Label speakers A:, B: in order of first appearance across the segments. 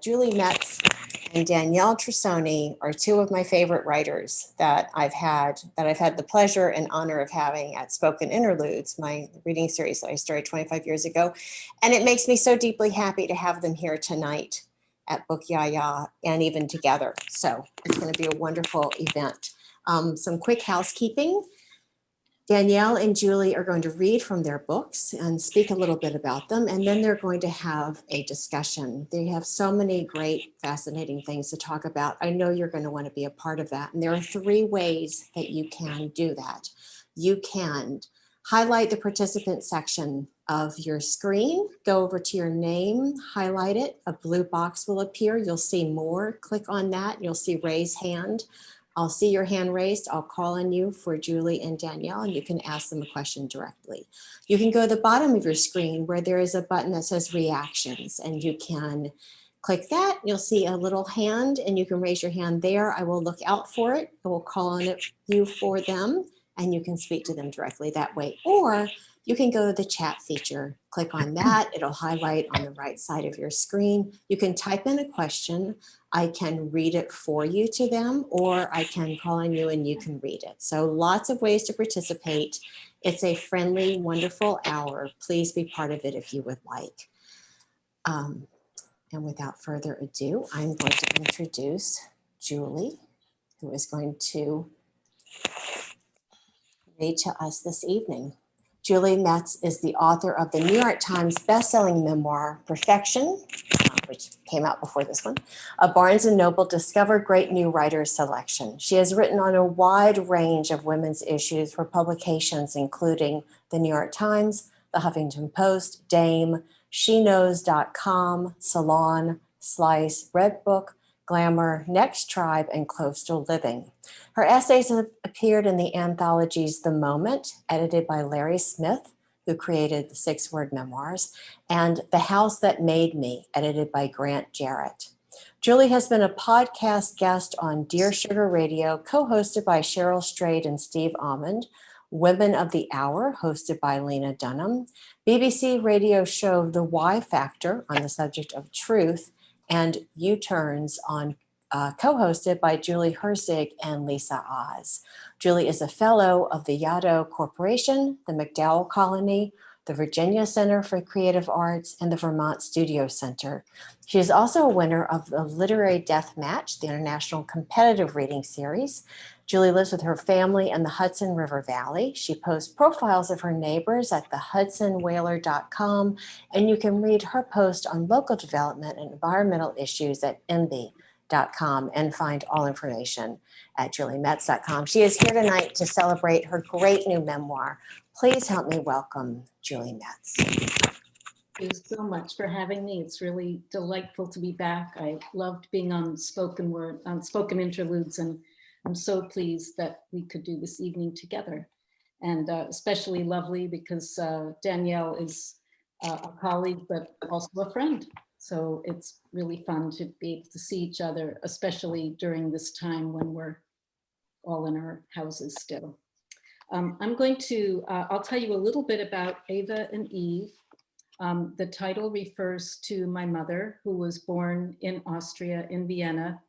A: Julie Metz and Danielle Trussoni are two of my favorite writers that I've had the pleasure and honor of having at Spoken Interludes, my reading series that I started 25 years ago. And it makes me so deeply happy to have them here tonight at Book Yaya and even together. So it's going to be a wonderful event. Some quick housekeeping. Danielle and Julie are going to read from their books and speak a little bit about them, and then they're going to have a discussion. They have so many great, fascinating things to talk about. I know you're going to want to be a part of that, and there are 3 ways that you can do that. You can highlight the participant section of your screen, go over to your name, highlight it, a blue box will appear. You'll see more, click on that, you'll see raise hand. I'll see your hand raised. I'll call on you for Julie and Danielle, and you can ask them a question directly. You can go to the bottom of your screen where there is a button that says reactions, and you can click that. You'll see a little hand, and you can raise your hand there. I will look out for it. I will call on you for them, and you can speak to them directly that way. Or you can go to the chat feature, click on that. It'll highlight on the right side of your screen. You can type in a question. I can read it for you to them, or I can call on you and you can read it. So lots of ways to participate. It's a friendly, wonderful hour. Please be part of it if you would like. And without further ado, I'm going to introduce Julie, who is going to read to us this evening. Julie Metz is the author of the New York Times bestselling memoir, Perfection, which came out before this one, a Barnes & Noble Discover Great New Writers selection. She has written on a wide range of women's issues for publications, including the New York Times, the Huffington Post, Dame, SheKnows.com, Salon, Slice, Redbook, Glamour, Next Tribe, and Coastal Living. Her essays have appeared in the anthologies The Moment, edited by Larry Smith, who created the 6-word memoirs, and The House That Made Me, edited by Grant Jarrett. Julie has been a podcast guest on Dear Sugar Radio, co-hosted by Cheryl Strayed and Steve Almond, Women of the Hour, hosted by Lena Dunham, BBC radio show The Why Factor on the subject of truth, and U-Turns on co-hosted by Julie Herzig and Lisa Oz. Julie is a fellow of the Yaddo Corporation, the MacDowell Colony, the Virginia Center for Creative Arts, and the Vermont Studio Center. She is also a winner of the Literary Death Match, the International Competitive Reading Series. Julie lives with her family in the Hudson River Valley. She posts profiles of her neighbors at thehudsonwhaler.com, and you can read her post on local development and environmental issues at MB.com and find all information at juliemetz.com. She is here tonight to celebrate her great new memoir. Please help me welcome Julie Metz.
B: Thank you so much for having me. It's really delightful to be back. I loved being on Spoken Interludes, and I'm so pleased that we could do this evening together. And especially lovely because Danielle is a colleague, but also a friend. So it's really fun to be able to see each other, especially during this time when we're all in our houses still. I'm going to, I'll tell you a little bit about Eva and Eve. The title refers to my mother, who was born in Austria, in Vienna,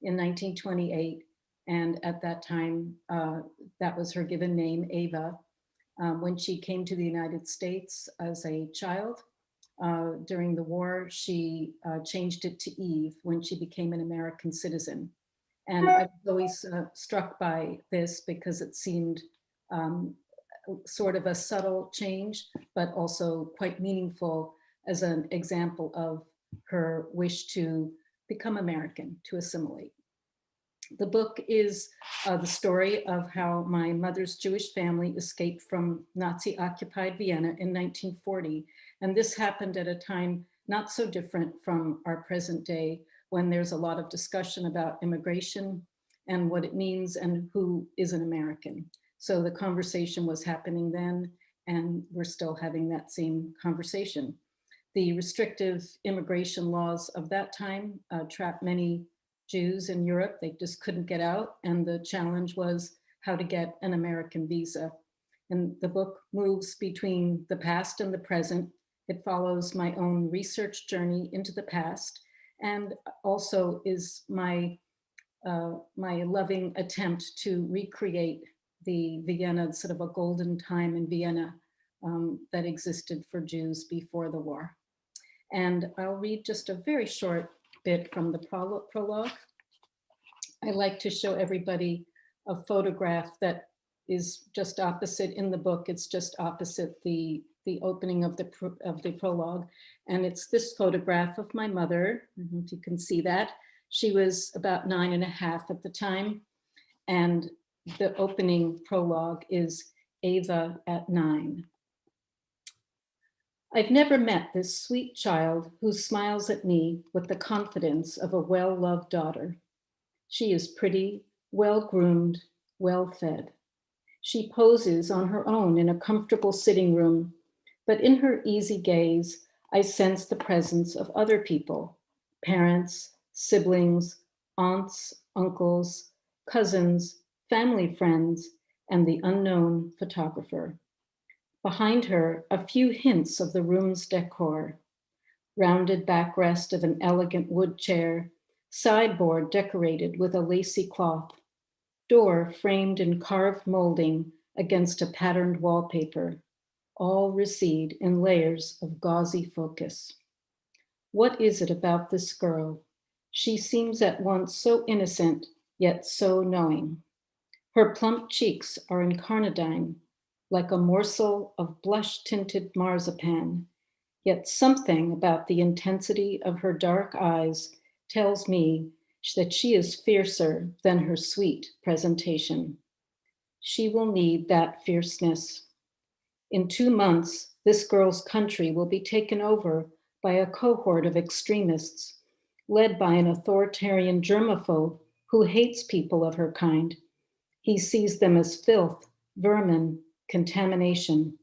B: in 1928. And at that time, that was her given name, Eva. When she came to the United States as a child, during the war, she changed it to Eve when she became an American citizen. And I was always struck by this because it seemed sort of a subtle change, but also quite meaningful as an example of her wish to become American, to assimilate. The book is the story of how my mother's Jewish family escaped from Nazi-occupied Vienna in 1940. And this happened at a time not so different from our present day, when there's a lot of discussion about immigration and what it means and who is an American. So the conversation was happening then, and we're still having that same conversation. The restrictive immigration laws of that time trapped many Jews in Europe. They just couldn't get out, and the challenge was how to get an American visa. And the book moves between the past and the present. It follows my own research journey into the past and also is my loving attempt to recreate the Vienna, sort of a golden time in Vienna that existed for Jews before the war. And I'll read just a very short bit from the prologue. I like to show everybody a photograph that is just opposite in the book. It's just opposite the opening of the prologue. And it's this photograph of my mother. I don't know if you can see that. She was about 9.5 at the time. And the opening prologue is Eva at 9. I've never met this sweet child who smiles at me with the confidence of a well-loved daughter. She is pretty, well-groomed, well-fed. She poses on her own in a comfortable sitting room, but in her easy gaze, I sense the presence of other people, parents, siblings, aunts, uncles, cousins, family friends, and the unknown photographer. Behind her, a few hints of the room's decor. Rounded backrest of an elegant wood chair, sideboard decorated with a lacy cloth, door framed in carved molding against a patterned wallpaper, all recede in layers of gauzy focus. What is it about this girl? She seems at once so innocent, yet so knowing. Her plump cheeks are incarnadine, like a morsel of blush-tinted marzipan, yet something about the intensity of her dark eyes tells me that she is fiercer than her sweet presentation. She will need that fierceness. In 2 months, this girl's country will be taken over by a cohort of extremists, led by an authoritarian germaphobe who hates people of her kind. He sees them as filth, vermin, contamination.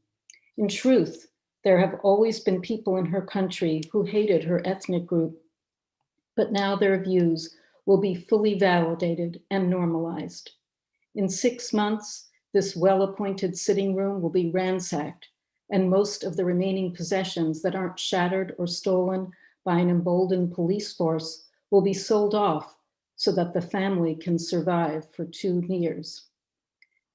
B: In truth, there have always been people in her country who hated her ethnic group, but now their views will be fully validated and normalized. In 6 months, this well-appointed sitting room will be ransacked, and most of the remaining possessions that aren't shattered or stolen by an emboldened police force will be sold off so that the family can survive for 2 years.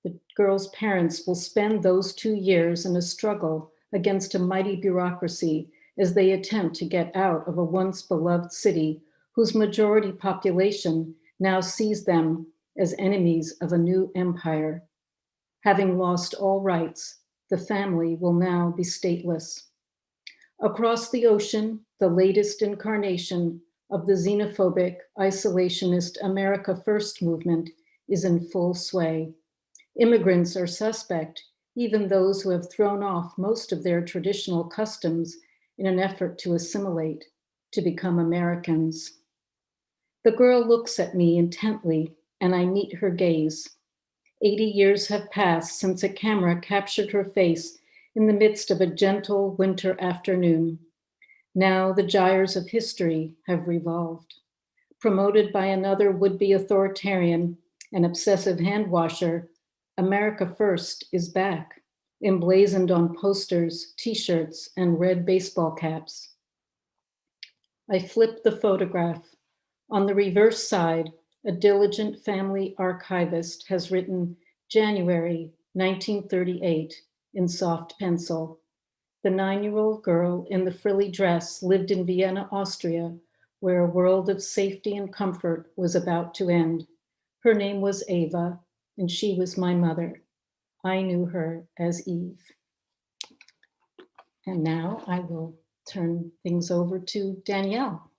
B: The girl's parents will spend those 2 years in a struggle against a mighty bureaucracy as they attempt to get out of a once beloved city whose majority population now sees them as enemies of a new empire. Having lost all rights, the family will now be stateless. Across the ocean, the latest incarnation of the xenophobic, isolationist America First movement is in full sway. Immigrants are suspect, even those who have thrown off most of their traditional customs in an effort to assimilate, to become Americans. The girl looks at me intently, and I meet her gaze. 80 years have passed since a camera captured her face in the midst of a gentle winter afternoon. Now the gyres of history have revolved. Promoted by another would-be authoritarian and obsessive hand washer, America First is back, emblazoned on posters, t-shirts, and red baseball caps. I flip the photograph. On the reverse side, a diligent family archivist has written January 1938 in soft pencil. The 9-year-old girl in the frilly dress lived in Vienna, Austria, where a world of safety and comfort was about to end. Her name was Eva, and she was my mother. I knew her as Eve. And now I will turn things over to Danielle.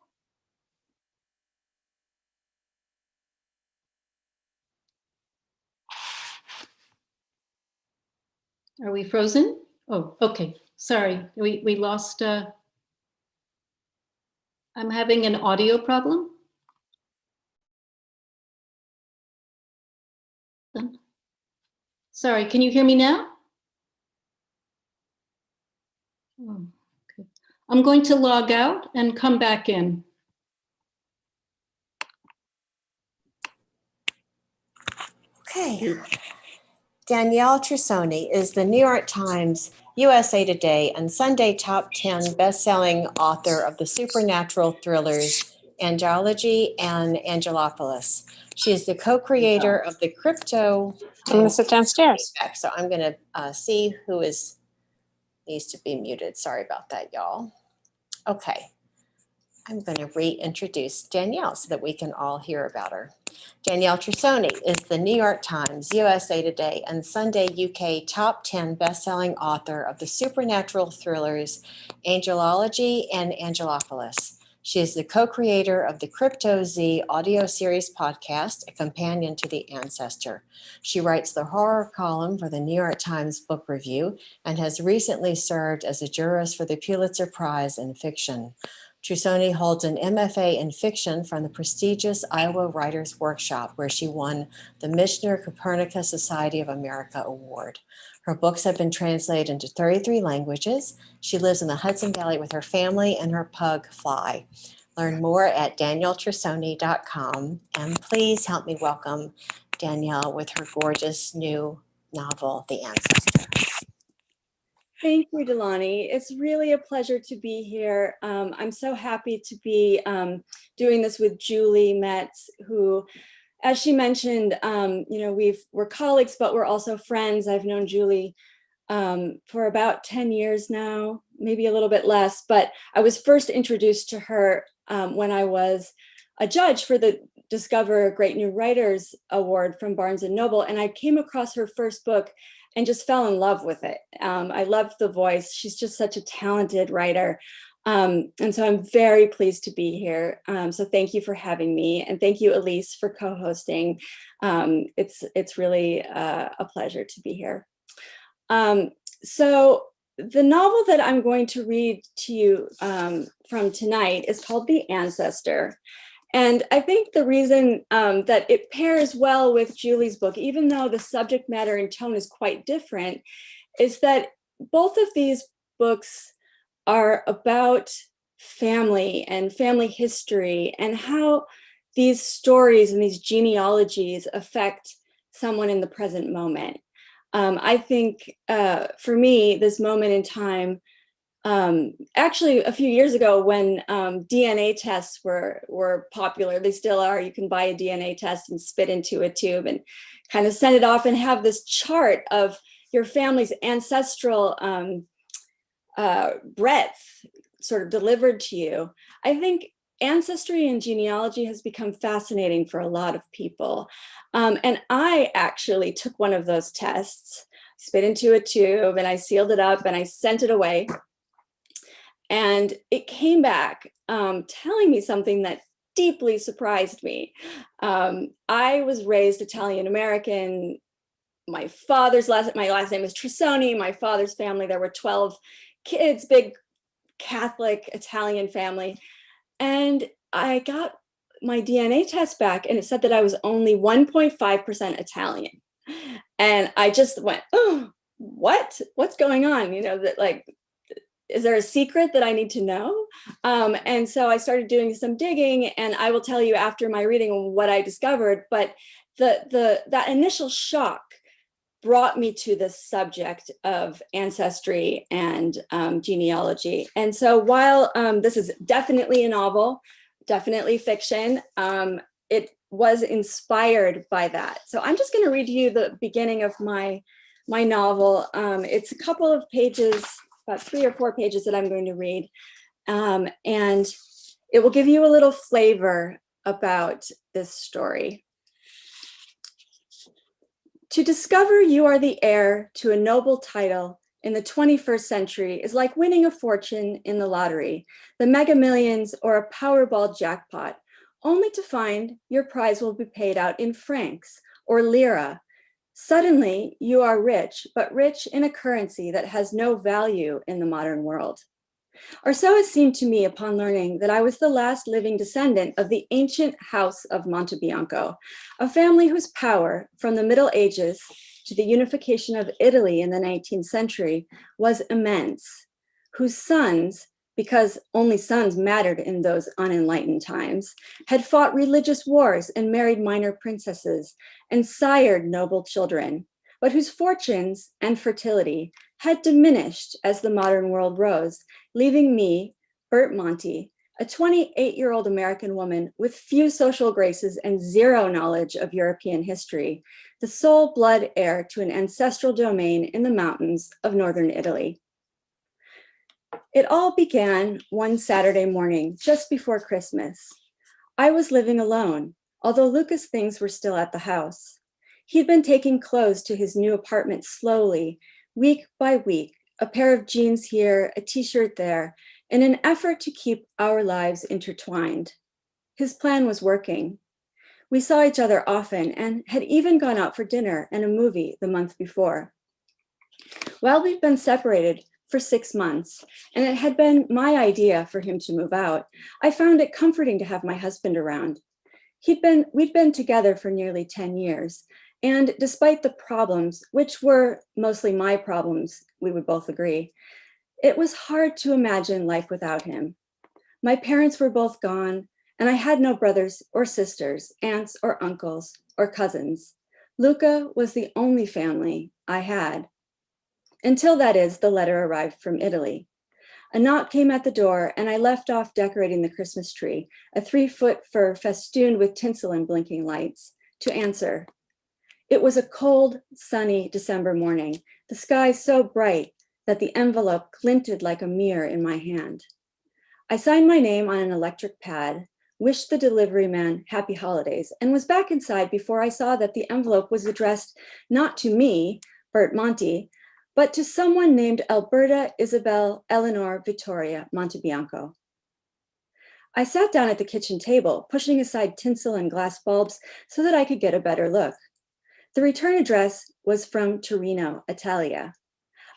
B: Are we frozen? Oh, okay. Sorry, we lost, I'm having an audio problem. Sorry, can you hear me now? Oh, okay. I'm going to log out and come back in.
A: Okay. Danielle Trussoni is the New York Times, USA Today, and Sunday Top 10 best-selling author of the supernatural thrillers Angelology and Angelopolis. She is the co-creator of the crypto.
C: I'm going to sit downstairs.
A: So I'm going to see who needs to be muted. Sorry about that, y'all. Okay. I'm going to reintroduce Danielle so that we can all hear about her. Danielle Trussoni is the New York Times, USA Today, and Sunday UK top 10 best-selling author of the supernatural thrillers Angelology and Angelopolis. She is the co-creator of the Crypto Z audio series podcast, a companion to the Ancestor. She writes the horror column for the New York Times Book Review and has recently served as a jurist for the Pulitzer Prize in Fiction. Trussoni holds an MFA in fiction from the prestigious Iowa Writers Workshop, where she won the Michener Copernicus Society of America Award. Her books have been translated into 33 languages. She lives in the Hudson Valley with her family and her pug, Fly. Learn more at danielletrussoni.com. And please help me welcome Danielle with her gorgeous new novel, The Ancestor.
D: Thank you, DeLaune. It's really a pleasure to be here. I'm so happy to be doing this with Julie Metz, who, as she mentioned, we're colleagues, but we're also friends. I've known Julie for about 10 years now, maybe a little bit less, but I was first introduced to her when I was a judge for the Discover Great New Writers Award from Barnes & Noble, and I came across her first book and just fell in love with it. I loved the voice. She's just such a talented writer. And so I'm very pleased to be here. So thank you for having me. And thank you, Elise, for co-hosting. It's really a pleasure to be here. So the novel that I'm going to read to you from tonight is called The Ancestor. And I think the reason that it pairs well with Julie's book, even though the subject matter and tone is quite different, is that both of these books are about family and family history and how these stories and these genealogies affect someone in the present moment. I think for me, this moment in time, actually a few years ago when DNA tests were popular, they still are. You can buy a DNA test and spit into a tube and kind of send it off and have this chart of your family's ancestral breadth sort of delivered to you. I think ancestry and genealogy has become fascinating for a lot of people. And I actually took one of those tests, spit into a tube, and I sealed it up and I sent it away. And it came back telling me something that deeply surprised me. I was raised Italian American. My last name is Trussoni. My father's family, there were 12 kids, big Catholic Italian family. And I got my DNA test back and it said that I was only 1.5% Italian. And I just went, oh, what's going on? You know, that like, is there a secret that I need to know? And so I started doing some digging, and I will tell you after my reading what I discovered, but that initial shock brought me to the subject of ancestry and genealogy. And so while this is definitely a novel, definitely fiction, it was inspired by that. So I'm just gonna read you the beginning of my novel. It's a couple of pages, about 3 or 4 pages that I'm going to read. And it will give you a little flavor about this story. To discover you are the heir to a noble title in the 21st century is like winning a fortune in the lottery, the Mega Millions, or a Powerball jackpot, only to find your prize will be paid out in francs or lira. Suddenly, you are rich, but rich in a currency that has no value in the modern world. Or so it seemed to me upon learning that I was the last living descendant of the ancient House of Montebianco, a family whose power, from the Middle Ages to the unification of Italy in the 19th century, was immense, whose sons, because only sons mattered in those unenlightened times, had fought religious wars and married minor princesses and sired noble children, but whose fortunes and fertility had diminished as the modern world rose, leaving me, Bert Monty, a 28-year-old American woman with few social graces and zero knowledge of European history, the sole blood heir to an ancestral domain in the mountains of northern Italy. It all began one Saturday morning, just before Christmas. I was living alone, although Luca's things were still at the house. He'd been taking clothes to his new apartment slowly, week by week, a pair of jeans here, a t-shirt there, in an effort to keep our lives intertwined. His plan was working. We saw each other often and had even gone out for dinner and a movie the month before. While we'd been separated for 6 months, and it had been my idea for him to move out, I found it comforting to have my husband around. We'd been together for nearly 10 years, and despite the problems, which were mostly my problems, we would both agree, it was hard to imagine life without him. My parents were both gone, and I had no brothers or sisters, aunts or uncles or cousins. Luca was the only family I had. Until, that is, the letter arrived from Italy. A knock came at the door, and I left off decorating the Christmas tree, a 3-foot fir festooned with tinsel and blinking lights, to answer. It was a cold, sunny December morning, the sky so bright that the envelope glinted like a mirror in my hand. I signed my name on an electric pad, wished the delivery man happy holidays, and was back inside before I saw that the envelope was addressed not to me, Bert Monti, but to someone named Alberta Isabel Eleanor Vittoria Montebianco. I sat down at the kitchen table, pushing aside tinsel and glass bulbs so that I could get a better look. The return address was from Torino, Italia.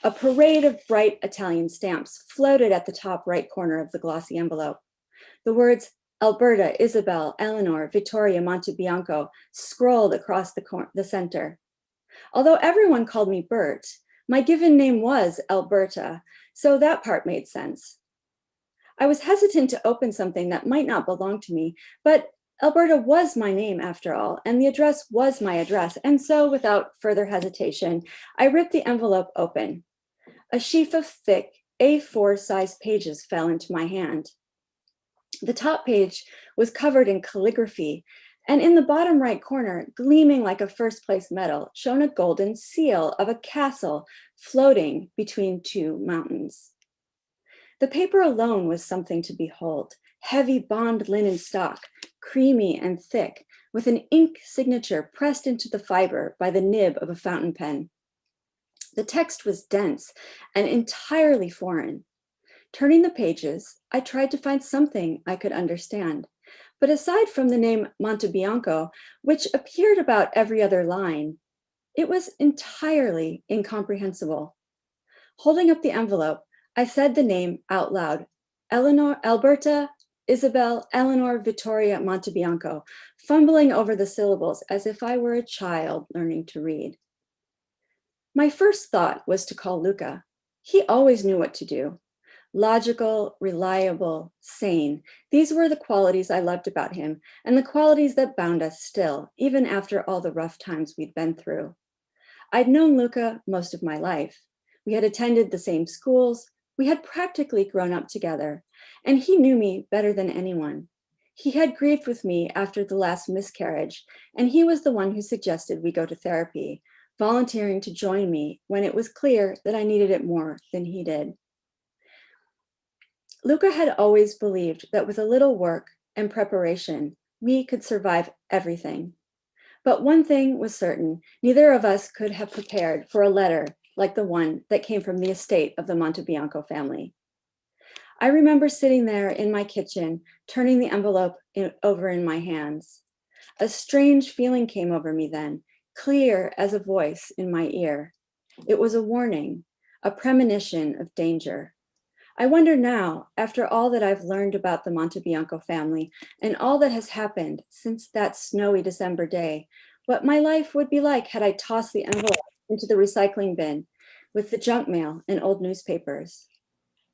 D: A parade of bright Italian stamps floated at the top right corner of the glossy envelope. The words Alberta Isabel Eleanor Vittoria Montebianco scrolled across the center. Although everyone called me Bert, my given name was Alberta, so that part made sense. I was hesitant to open something that might not belong to me, but Alberta was my name after all, and the address was my address, and so without further hesitation, I ripped the envelope open. A sheaf of thick A4-sized pages fell into my hand. The top page was covered in calligraphy, and in the bottom right corner, gleaming like a first-place medal, shone a golden seal of a castle floating between 2 mountains. The paper alone was something to behold. Heavy bond linen stock, creamy and thick, with an ink signature pressed into the fiber by the nib of a fountain pen. The text was dense and entirely foreign. Turning the pages, I tried to find something I could understand. But aside from the name Montebianco, which appeared about every other line, it was entirely incomprehensible. Holding up the envelope, I said the name out loud, Alberta Isabel Eleanor Vittoria Montebianco, fumbling over the syllables as if I were a child learning to read. My first thought was to call Luca. He always knew what to do. Logical, reliable, sane. These were the qualities I loved about him, and the qualities that bound us still, even after all the rough times we'd been through. I'd known Luca most of my life. We had attended the same schools. We had practically grown up together, and he knew me better than anyone. He had grieved with me after the last miscarriage, and he was the one who suggested we go to therapy, volunteering to join me when it was clear that I needed it more than he did. Luca had always believed that with a little work and preparation, we could survive everything. But one thing was certain, neither of us could have prepared for a letter like the one that came from the estate of the Montebianco family. I remember sitting there in my kitchen, turning the envelope over in my hands. A strange feeling came over me then, clear as a voice in my ear. It was a warning, a premonition of danger. I wonder now, after all that I've learned about the Montebianco family and all that has happened since that snowy December day, what my life would be like had I tossed the envelope into the recycling bin with the junk mail and old newspapers.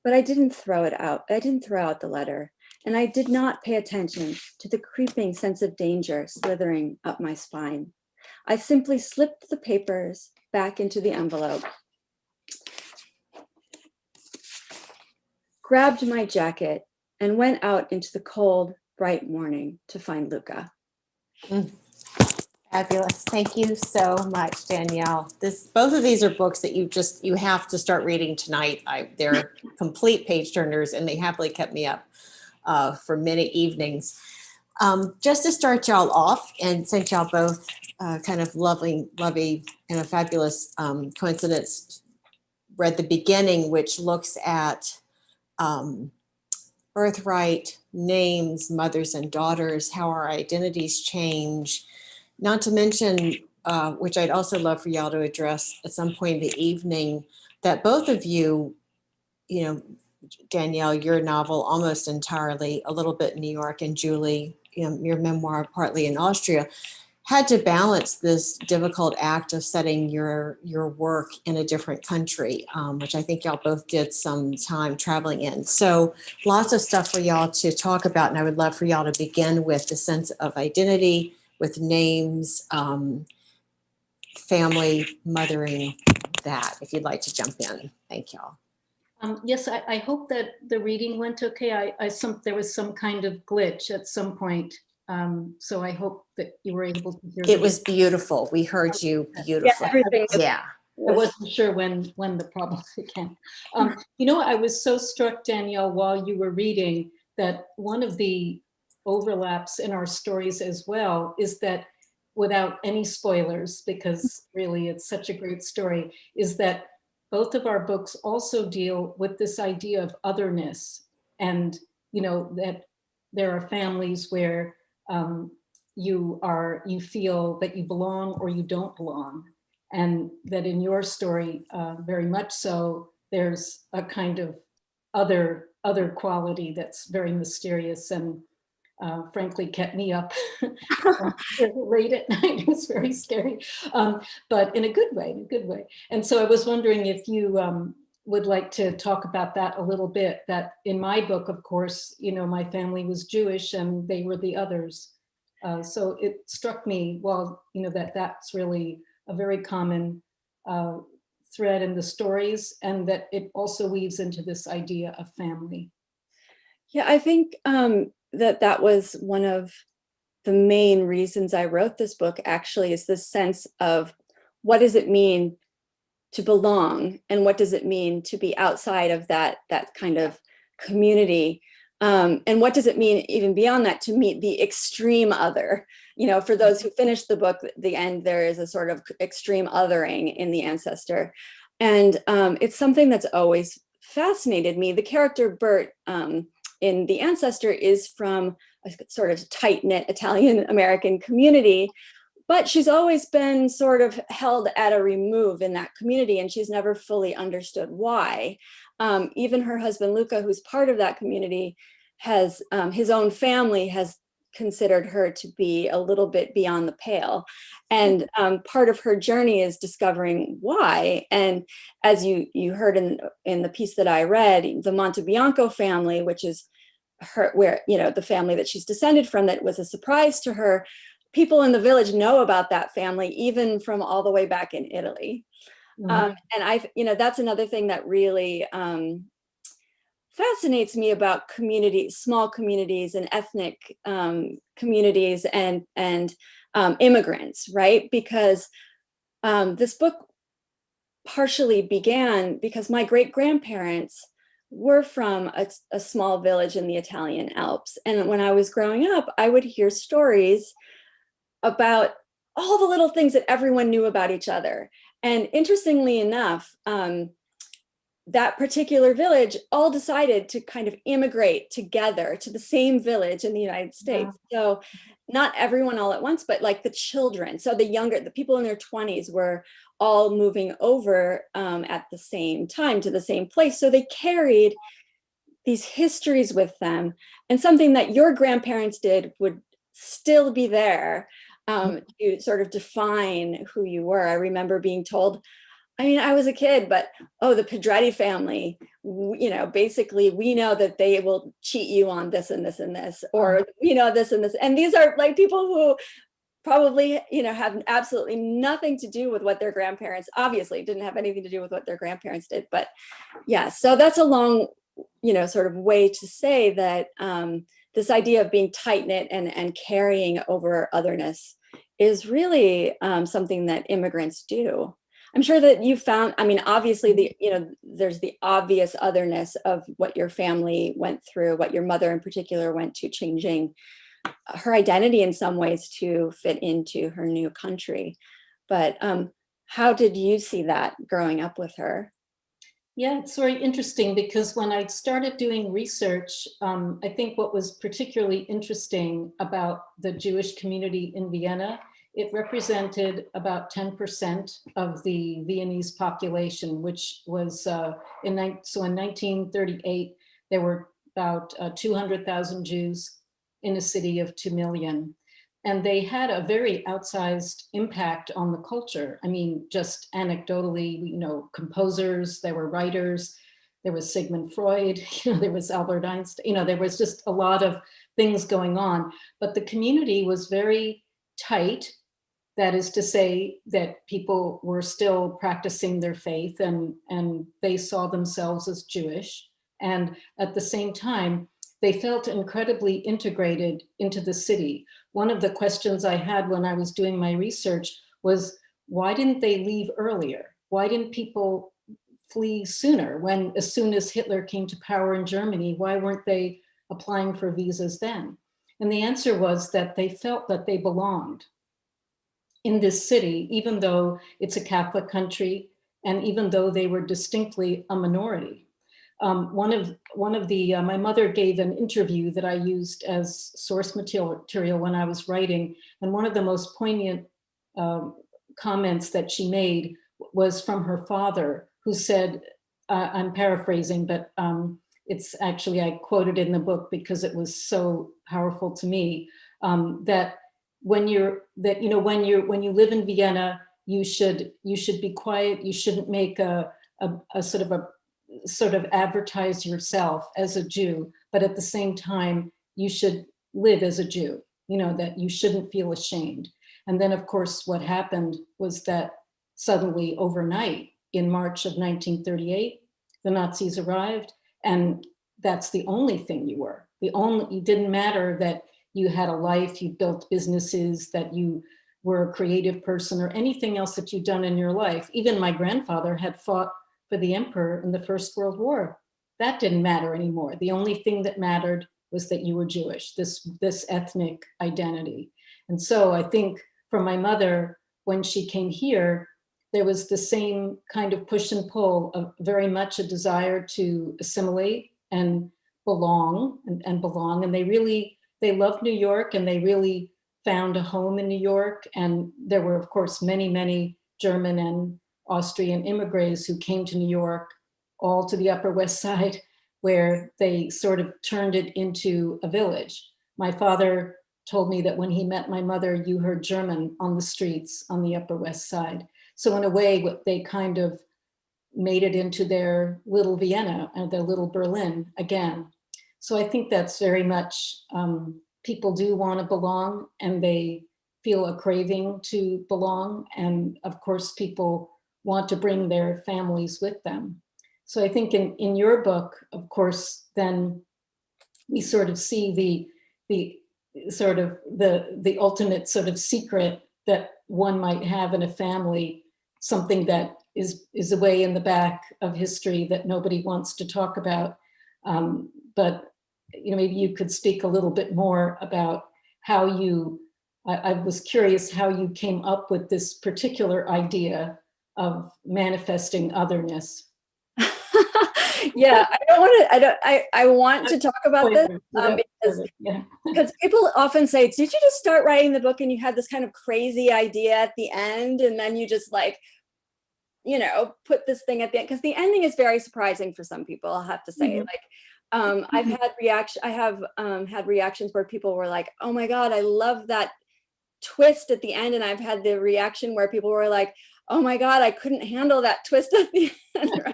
D: But I didn't throw it out. I didn't throw out the letter, and I did not pay attention to the creeping sense of danger slithering up my spine. I simply slipped the papers back into the envelope, grabbed my jacket, and went out into the cold, bright morning to find Luca.
A: Fabulous. Thank you so much, Danielle. Both of these are books that you have to start reading tonight. They're complete page turners, and they happily kept me up for many evenings. Just to start y'all off, and since y'all both kind of lovely and a fabulous coincidence, read the beginning, which looks at birthright, names, mothers and daughters, how our identities change. Not to mention, which I'd also love for y'all to address at some point in the evening, that both of you, Danielle, your novel almost entirely, a little bit in New York, and Julie, your memoir partly in Austria, had to balance this difficult act of setting your work in a different country, which I think y'all both did some time traveling in. So lots of stuff for y'all to talk about, and I would love for y'all to begin with the sense of identity, with names, family, mothering, that, if you'd like to jump in. Thank y'all.
B: Yes, I hope that the reading went okay. There was some kind of glitch at some point. So I hope that you were able to hear.
A: It was beautiful. We heard you beautifully. Yeah.
B: I wasn't sure when the problem began. I was so struck, Danielle, while you were reading, that one of the overlaps in our stories as well is that, without any spoilers, because really it's such a great story, is that both of our books also deal with this idea of otherness, and that there are families where you feel that you belong or you don't belong, and that in your story, very much so, there's a kind of other quality that's very mysterious and frankly kept me up late at night. It was very scary, but in a good way. And so I was wondering if you would like to talk about that a little bit. That in my book, of course, my family was Jewish and they were the others. So it struck me, that's really a very common thread in the stories, and that it also weaves into this idea of family.
D: Yeah, I think that was one of the main reasons I wrote this book, actually, is this sense of what does it mean to belong, and what does it mean to be outside of that kind of community, and what does it mean even beyond that to meet the extreme other. For those who finished the book, at the end there is a sort of extreme othering in the Ancestor, and it's something that's always fascinated me. The character Bert in the Ancestor is from a sort of tight-knit Italian-American community, but she's always been sort of held at a remove in that community, and she's never fully understood why. Even her husband, Luca, who's part of that community, has his own family has considered her to be a little bit beyond the pale. And part of her journey is discovering why. And as you heard in the piece that I read, the Montebianco family, which is the family that she's descended from, that was a surprise to her. People in the village know about that family, even from all the way back in Italy. And that's another thing that really fascinates me about small communities and ethnic communities and immigrants, right? Because this book partially began because my great-grandparents were from a small village in the Italian Alps. And when I was growing up, I would hear stories about all the little things that everyone knew about each other. And interestingly enough, that particular village all decided to kind of immigrate together to the same village in the United States. Yeah. So not everyone all at once, but like the children. So the people in their 20s were all moving over at the same time to the same place. So they carried these histories with them, and something that your grandparents did would still be there to sort of define who you were. I remember being told, I was a kid, but, the Pedretti family, basically we know that they will cheat you on this and this and this, or, this and this. And these are like people who probably, have absolutely nothing to do with what their grandparents, obviously didn't have anything to do with what their grandparents did. But yeah, so that's a long sort of way to say that this idea of being tight-knit and carrying over otherness is really something that immigrants do. I'm sure that you found, I mean, obviously there's the obvious otherness of what your family went through, what your mother in particular went to, changing her identity in some ways to fit into her new country. But how did you see that growing up with her?
B: Yeah, it's very interesting because when I started doing research, I think what was particularly interesting about the Jewish community in Vienna, it represented about 10% of the Viennese population, which was in 1938, there were about 200,000 Jews in a city of 2 million. And they had a very outsized impact on the culture. I mean, just anecdotally, composers, there were writers, there was Sigmund Freud, there was Albert Einstein, there was just a lot of things going on. But the community was very tight. That is to say that people were still practicing their faith and they saw themselves as Jewish. And at the same time, they felt incredibly integrated into the city. One of the questions I had when I was doing my research was, why didn't they leave earlier? Why didn't people flee sooner? As soon as Hitler came to power in Germany, why weren't they applying for visas then? And the answer was that they felt that they belonged in this city, even though it's a Catholic country, and even though they were distinctly a minority. My mother gave an interview that I used as source material when I was writing. And one of the most poignant comments that she made was from her father, who said, I'm paraphrasing, but it's actually, I quoted in the book because it was so powerful to me, that when you live in Vienna, you should be quiet. You shouldn't make a sort of advertise yourself as a Jew, but at the same time, you should live as a Jew, that you shouldn't feel ashamed. And then of course, what happened was that suddenly overnight in March of 1938, the Nazis arrived, and that's the only thing you were. It didn't matter that you had a life, you built businesses, that you were a creative person or anything else that you'd done in your life. Even my grandfather had fought for the emperor in the First World War. That didn't matter anymore. The only thing that mattered was that you were Jewish, this ethnic identity. And so I think for my mother, when she came here, there was the same kind of push and pull of very much a desire to assimilate and belong and belong. And they loved New York, and they really found a home in New York. And there were, of course, many, many German and Austrian immigrants who came to New York, all to the Upper West Side, where they sort of turned it into a village. My father told me that when he met my mother, you heard German on the streets on the Upper West Side. So in a way, they kind of made it into their little Vienna and their little Berlin again. So I think that's very much, people do want to belong, and they feel a craving to belong. And of course, people want to bring their families with them. So I think in your book, of course, then we sort of see the sort of the ultimate sort of secret that one might have in a family, something that is away in the back of history that nobody wants to talk about. But maybe you could speak a little bit more about how I was curious how you came up with this particular idea of manifesting otherness.
D: Yeah, I want to talk about this because people often say, did you just start writing the book and you had this kind of crazy idea at the end, and then you just put this thing at the end? Because the ending is very surprising for some people, I'll have to say. I've had reactions where people were like, oh my God, I love that twist at the end. And I've had the reaction where people were like, oh my God, I couldn't handle that twist at the end, right?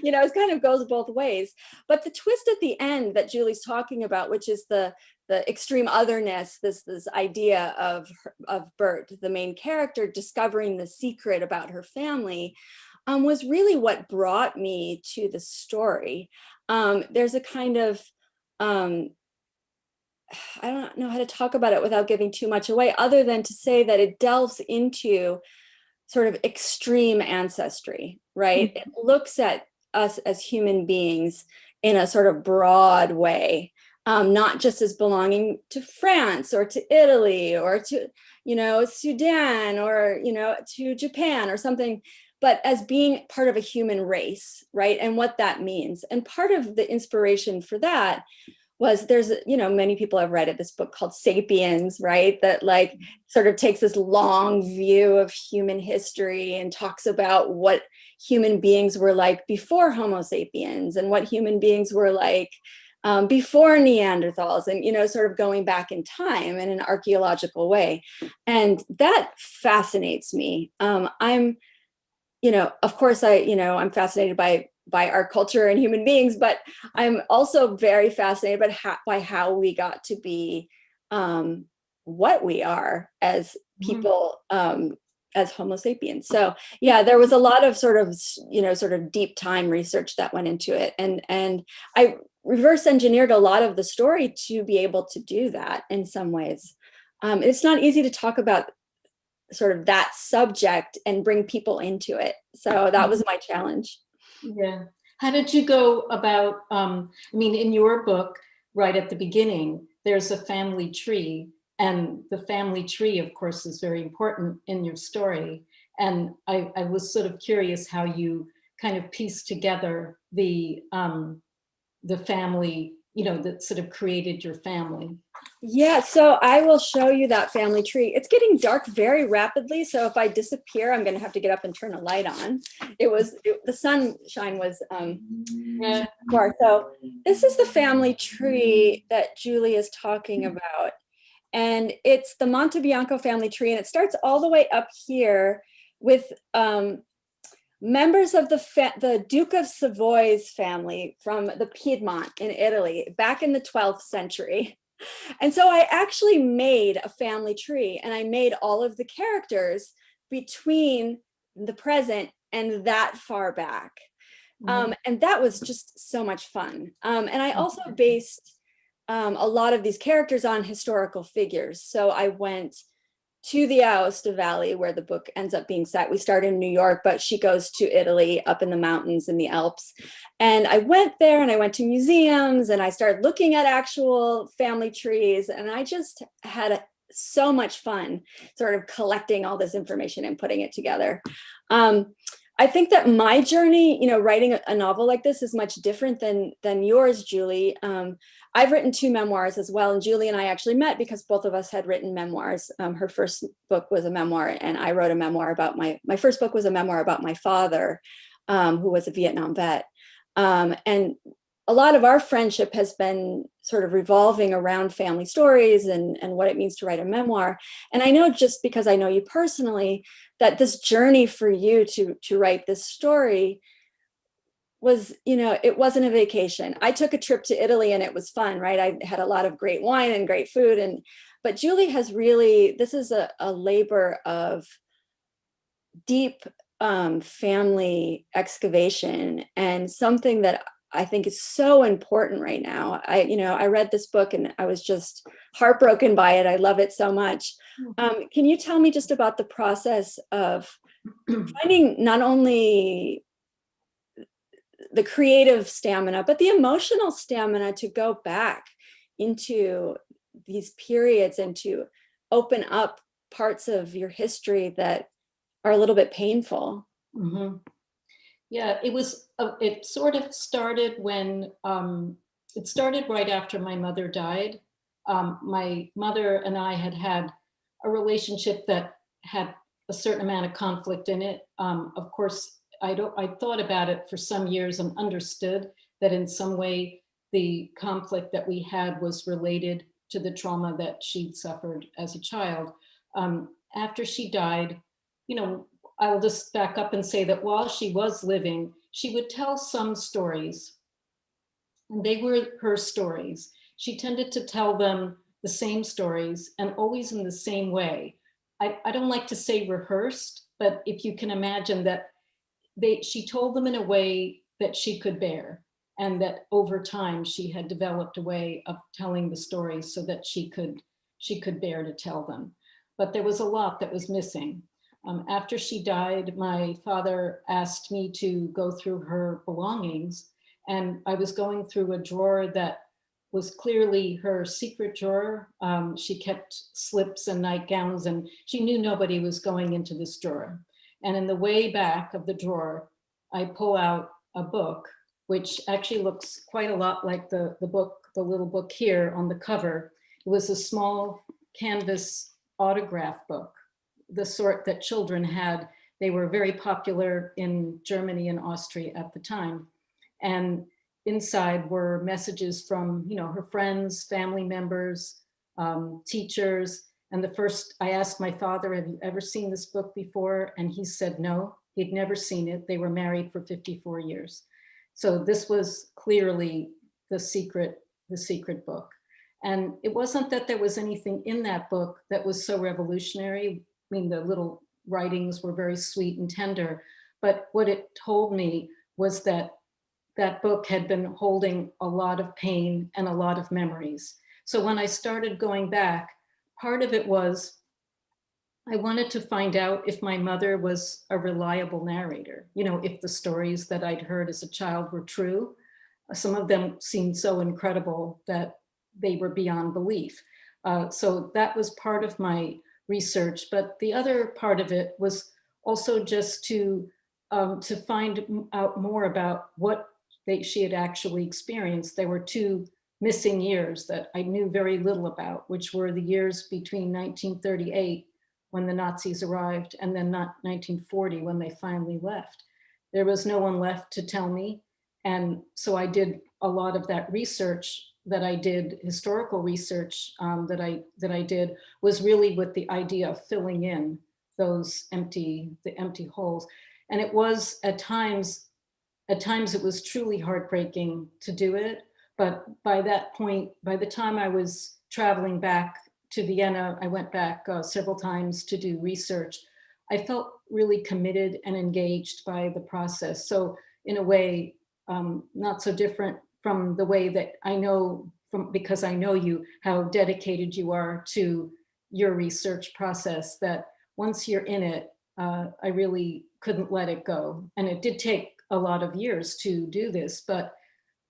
D: It kind of goes both ways. But the twist at the end that Julie's talking about, which is the extreme otherness, this idea of Bert, the main character, discovering the secret about her family, was really what brought me to the story. There's a kind of, I don't know how to talk about it without giving too much away, other than to say that it delves into sort of extreme ancestry, right? It looks at us as human beings in a sort of broad way, not just as belonging to France or to Italy or to, Sudan or, to Japan or something, but as being part of a human race, right? And what that means. And part of the inspiration for that was many people have read it, this book called Sapiens, right? That like sort of takes this long view of human history and talks about what human beings were like before Homo sapiens and what human beings were like before Neanderthals, and, sort of going back in time in an archaeological way. And that fascinates me. Of course I'm fascinated by our culture and human beings, but I'm also very fascinated by how we got to be what we are as people, as Homo sapiens. So yeah, there was a lot of sort of deep time research that went into it. And I reverse engineered a lot of the story to be able to do that in some ways. It's not easy to talk about sort of that subject and bring people into it. So that was my challenge.
B: Yeah. How did you go about, in your book, right at the beginning, there's a family tree, and the family tree, of course, is very important in your story. And I was sort of curious how you kind of pieced together the family, that sort of created your family.
D: Yeah, so I will show you that family tree. It's getting dark very rapidly, so if I disappear, I'm going to have to get up and turn a light on. The sunshine was far. So this is the family tree that Julie is talking about, and it's the Montebianco family tree, and it starts all the way up here with members of the Duke of Savoy's family from the Piedmont in Italy back in the 12th century. And so I actually made a family tree, and I made all of the characters between the present and that far back. And that was just so much fun. And I also based a lot of these characters on historical figures. So I went to the Aosta Valley where the book ends up being set. We start in New York, but she goes to Italy up in the mountains in the Alps. And I went there and I went to museums and I started looking at actual family trees. And I just had so much fun sort of collecting all this information and putting it together. I think that my journey, writing a novel like this is much different than yours, Julie. I've written 2 memoirs as well, and Julie and I actually met because both of us had written memoirs. Her first book was a memoir, and I wrote a memoir about my first book was a memoir about my father, who was a Vietnam vet. And a lot of our friendship has been sort of revolving around family stories and what it means to write a memoir. And I know, just because I know you personally, that this journey for you to write this story was, it wasn't a vacation. I took a trip to Italy and it was fun, right? I had a lot of great wine and great food. But Julie has really, this is a labor of deep family excavation, and something that I think is so important right now. I read this book and I was just heartbroken by it. I love it so much. Can you tell me just about the process of finding not only the creative stamina, but the emotional stamina to go back into these periods and to open up parts of your history that are a little bit painful?
B: Mm-hmm. Yeah, it sort of started when, it started right after my mother died. My mother and I had a relationship that had a certain amount of conflict in it. Of course, I thought about it for some years and understood that in some way the conflict that we had was related to the trauma that she'd suffered as a child. After she died, I will just back up and say that while she was living, she would tell some stories, and they were her stories. She tended to tell them the same stories and always in the same way. I don't like to say rehearsed, but if you can imagine that she told them in a way that she could bear, and that over time she had developed a way of telling the stories so that she could bear to tell them. But there was a lot that was missing. After she died, my father asked me to go through her belongings, and I was going through a drawer that was clearly her secret drawer. She kept slips and nightgowns, and she knew nobody was going into this drawer. And in the way back of the drawer, I pull out a book, which actually looks quite a lot like the book, the little book here on the cover. It was a small canvas autograph book, the sort that children had. They were very popular in Germany and Austria at the time. And inside were messages from, her friends, family members, teachers. And I asked my father, have you ever seen this book before? And he said no, he'd never seen it. They were married for 54 years. So this was clearly the secret book. And it wasn't that there was anything in that book that was so revolutionary. I mean, the little writings were very sweet and tender, but what it told me was that that book had been holding a lot of pain and a lot of memories. So when I started going back, part of it was I wanted to find out if my mother was a reliable narrator, if the stories that I'd heard as a child were true. Some of them seemed so incredible that they were beyond belief. So that was part of my research. But the other part of it was also just to find out more about what she had actually experienced. There were 2 missing years that I knew very little about, which were the years between 1938, when the Nazis arrived, and then 1940, when they finally left. There was no one left to tell me. And so I did a lot of that research that I did, historical research that I did, was really with the idea of filling in the empty holes. And it was at times it was truly heartbreaking to do it. But by that point, by the time I was traveling back to Vienna, I went back several times to do research. I felt really committed and engaged by the process. So in a way, not so different from the way that I know, because I know you, how dedicated you are to your research process, that once you're in it, I really couldn't let it go. And it did take a lot of years to do this, but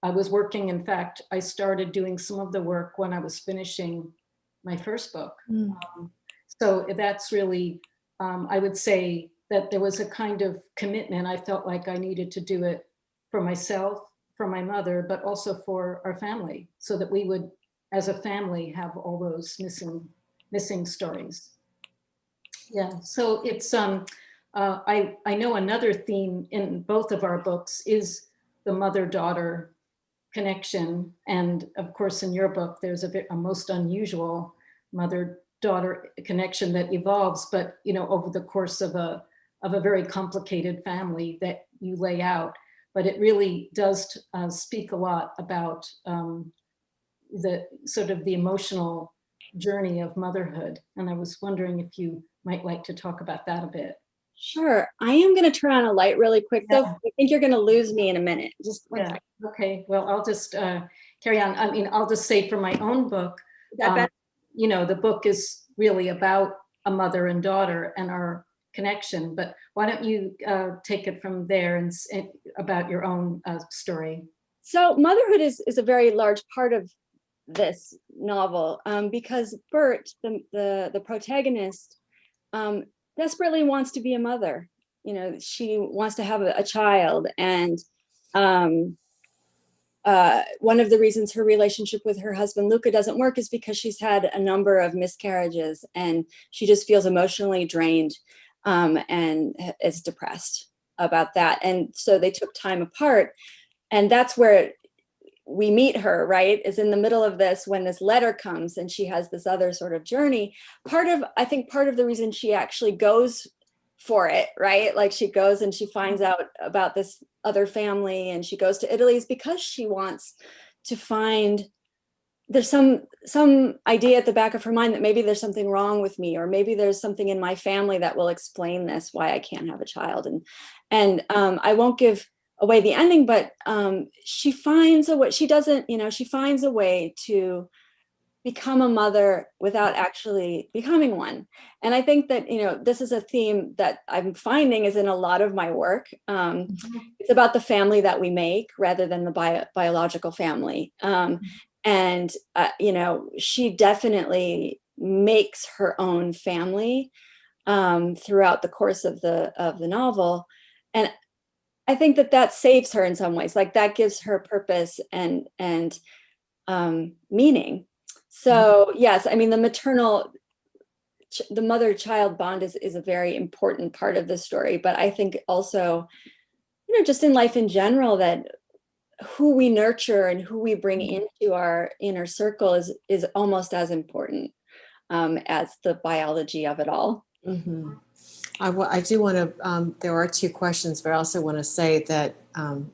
B: I was working. In fact, I started doing some of the work when I was finishing my first book. So that's really, I would say that there was a kind of commitment. I felt like I needed to do it for myself, for my mother, but also for our family, so that we would, as a family, have all those missing stories. Yeah, so it's, I know another theme in both of our books is the mother-daughter connection. And of course, in your book, there's a most unusual mother-daughter connection that evolves, but over the course of a very complicated family that you lay out. But it really does speak a lot about the sort of the emotional journey of motherhood. And I was wondering if you might like to talk about that a bit.
D: Sure. I am going to turn on a light really quick, though.
B: Yeah.
D: I think you're going to lose me in a minute. Just one second.
B: Okay. Well, I'll just carry on. I mean, I'll just say for my own book,
D: Is that better?
B: The book is really about a mother and daughter and our connection. But why don't you take it from there and about your own story?
D: So motherhood is a very large part of this novel, because Bert, the protagonist, desperately wants to be a mother. She wants to have a child, and one of the reasons her relationship with her husband Luca doesn't work is because she's had a number of miscarriages, and she just feels emotionally drained, and is depressed about that. And so they took time apart, and that's where we meet her, right, is in the middle of this, when this letter comes and she has this other sort of journey. I think part of the reason she actually goes for it, right, like she goes and she finds out about this other family and she goes to Italy, is because she wants to find, there's some idea at the back of her mind that maybe there's something wrong with me, or maybe there's something in my family that will explain this, why I can't have a child. And I won't give away the ending, but she finds a way, she finds a way to become a mother without actually becoming one. And I think that, this is a theme that I'm finding is in a lot of my work. It's about the family that we make rather than the biological family. And, she definitely makes her own family throughout the course of the novel. And I think that saves her in some ways, like that gives her purpose and meaning. So yes, I mean, the mother-child bond is a very important part of the story, but I think also, just in life in general, that who we nurture and who we bring into our inner circle is almost as important as the biology of it all.
A: Mm-hmm. I do want to, there are two questions, but I also want to say that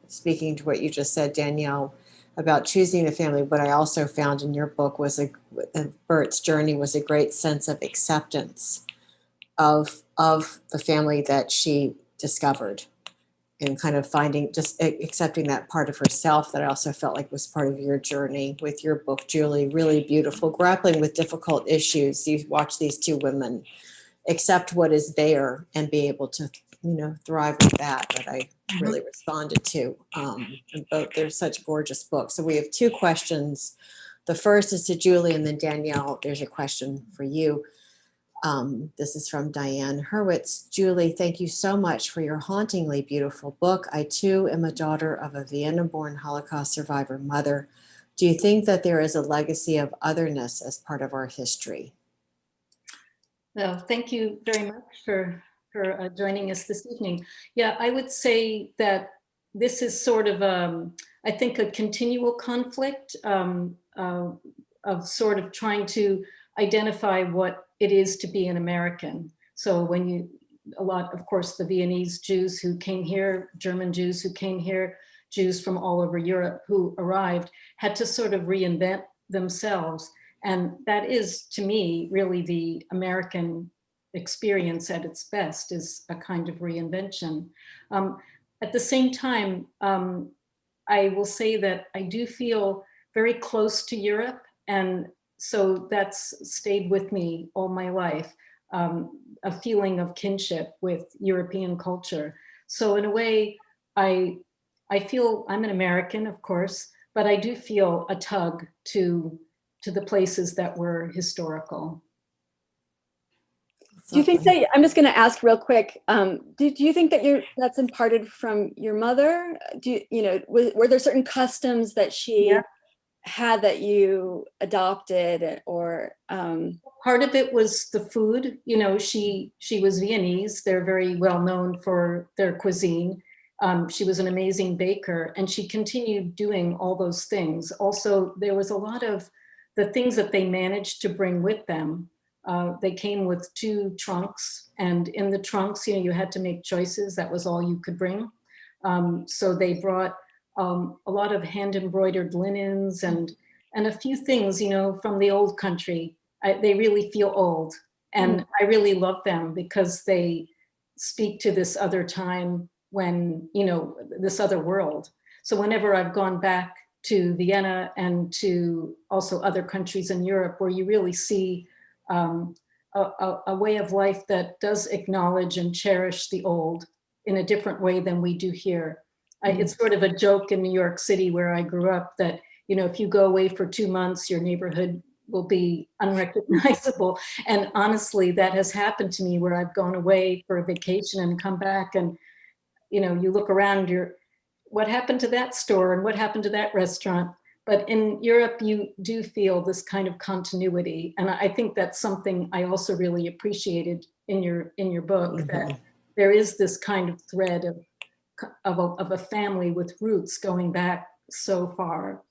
A: speaking to what you just said, Danielle, about choosing a family, what I also found in your book was Bert's journey was a great sense of acceptance of the family that she discovered, and kind of just accepting that part of herself that I also felt like was part of your journey with your book, Julie. Really beautiful, grappling with difficult issues. You watch these two women accept what is there and be able to, thrive with that I really responded to. And both, they're such gorgeous books. So we have two questions. The first is to Julie, and then Danielle, there's a question for you. This is from Diane Hurwitz. Julie, thank you so much for your hauntingly beautiful book. I too am a daughter of a Vienna-born Holocaust survivor mother. Do you think that there is a legacy of otherness as part of our history?
B: Well, thank you very much for joining us this evening. Yeah, I would say that this is sort of, I think, a continual conflict of sort of trying to identify what it is to be an American. So when of course, the Viennese Jews who came here, German Jews who came here, Jews from all over Europe who arrived, had to sort of reinvent themselves. And that is, to me, really the American experience at its best, is a kind of reinvention. At the same time, I will say that I do feel very close to Europe. And so that's stayed with me all my life, a feeling of kinship with European culture. So in a way, I feel I'm an American, of course, but I do feel a tug to the places that were historical.
D: Do you think that, I'm just going to ask real quick, do you think that that's imparted from your mother? Were there certain customs that she had that you adopted, or?
B: Part of it was the food. She was Viennese. They're very well known for their cuisine. She was an amazing baker, and she continued doing all those things. Also, there was a lot of the things that they managed to bring with them. They came with 2 trunks, and in the trunks, you had to make choices. That was all you could bring. So they brought a lot of hand embroidered linens and a few things, from the old country. They really feel old, and I really love them because they speak to this other time when, this other world. So whenever I've gone back to Vienna and to also other countries in Europe where you really see a way of life that does acknowledge and cherish the old in a different way than we do here. It's sort of a joke in New York City, where I grew up, that, if you go away for 2 months, your neighborhood will be unrecognizable. And honestly, that has happened to me, where I've gone away for a vacation and come back, and, you look around, what happened to that store and what happened to that restaurant? But in Europe, you do feel this kind of continuity. And I think that's something I also really appreciated in your book, that there is this kind of thread of a family with roots going back so far.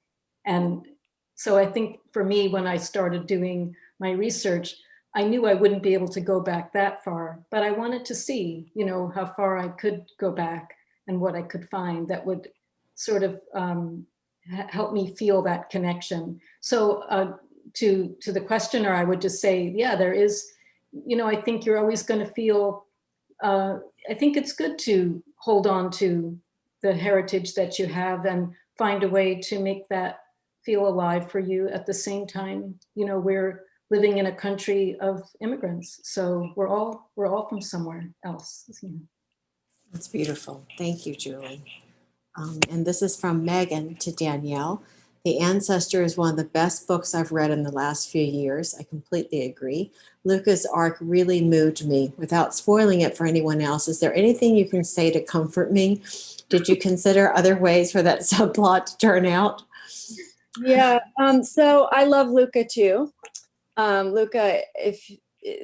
B: And so I think for me, when I started doing my research, I knew I wouldn't be able to go back that far, but I wanted to see, how far I could go back and what I could find that would sort of help me feel that connection. So to the questioner, I would just say, yeah, there is, I think you're always going to feel, I think it's good to hold on to the heritage that you have and find a way to make that feel alive for you at the same time. You know, we're living in a country of immigrants, so we're all from somewhere else. You know.
A: That's beautiful. Thank you, Julie. And this is from Megan to Danielle. The Ancestor is one of the best books I've read in the last few years. I completely agree. Luca's arc really moved me. Without spoiling it for anyone else, is there anything you can say to comfort me? Did you consider other ways for that subplot to turn out?
D: Yeah, so I love Luca too. Luca, if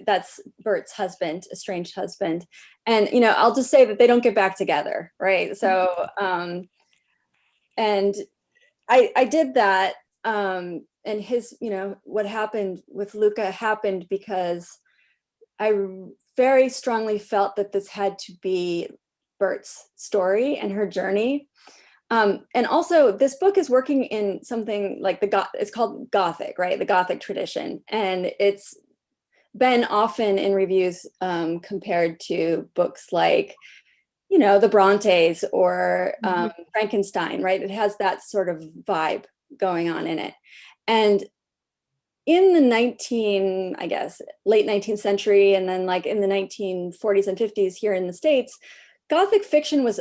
D: that's Bert's husband, estranged husband. And, you know, I'll just say that they don't get back together, right? So, and I did that. And his, you know, what happened with Luca happened because I very strongly felt that this had to be Bert's story and her journey. And also this book is working in something like it's called Gothic, right? The Gothic tradition. And it's been often in reviews compared to books like, you know, the Brontes or Frankenstein, right? It has that sort of vibe going on in it. And in the late 19th century, and then like in the 1940s and 50s here in the States, Gothic fiction was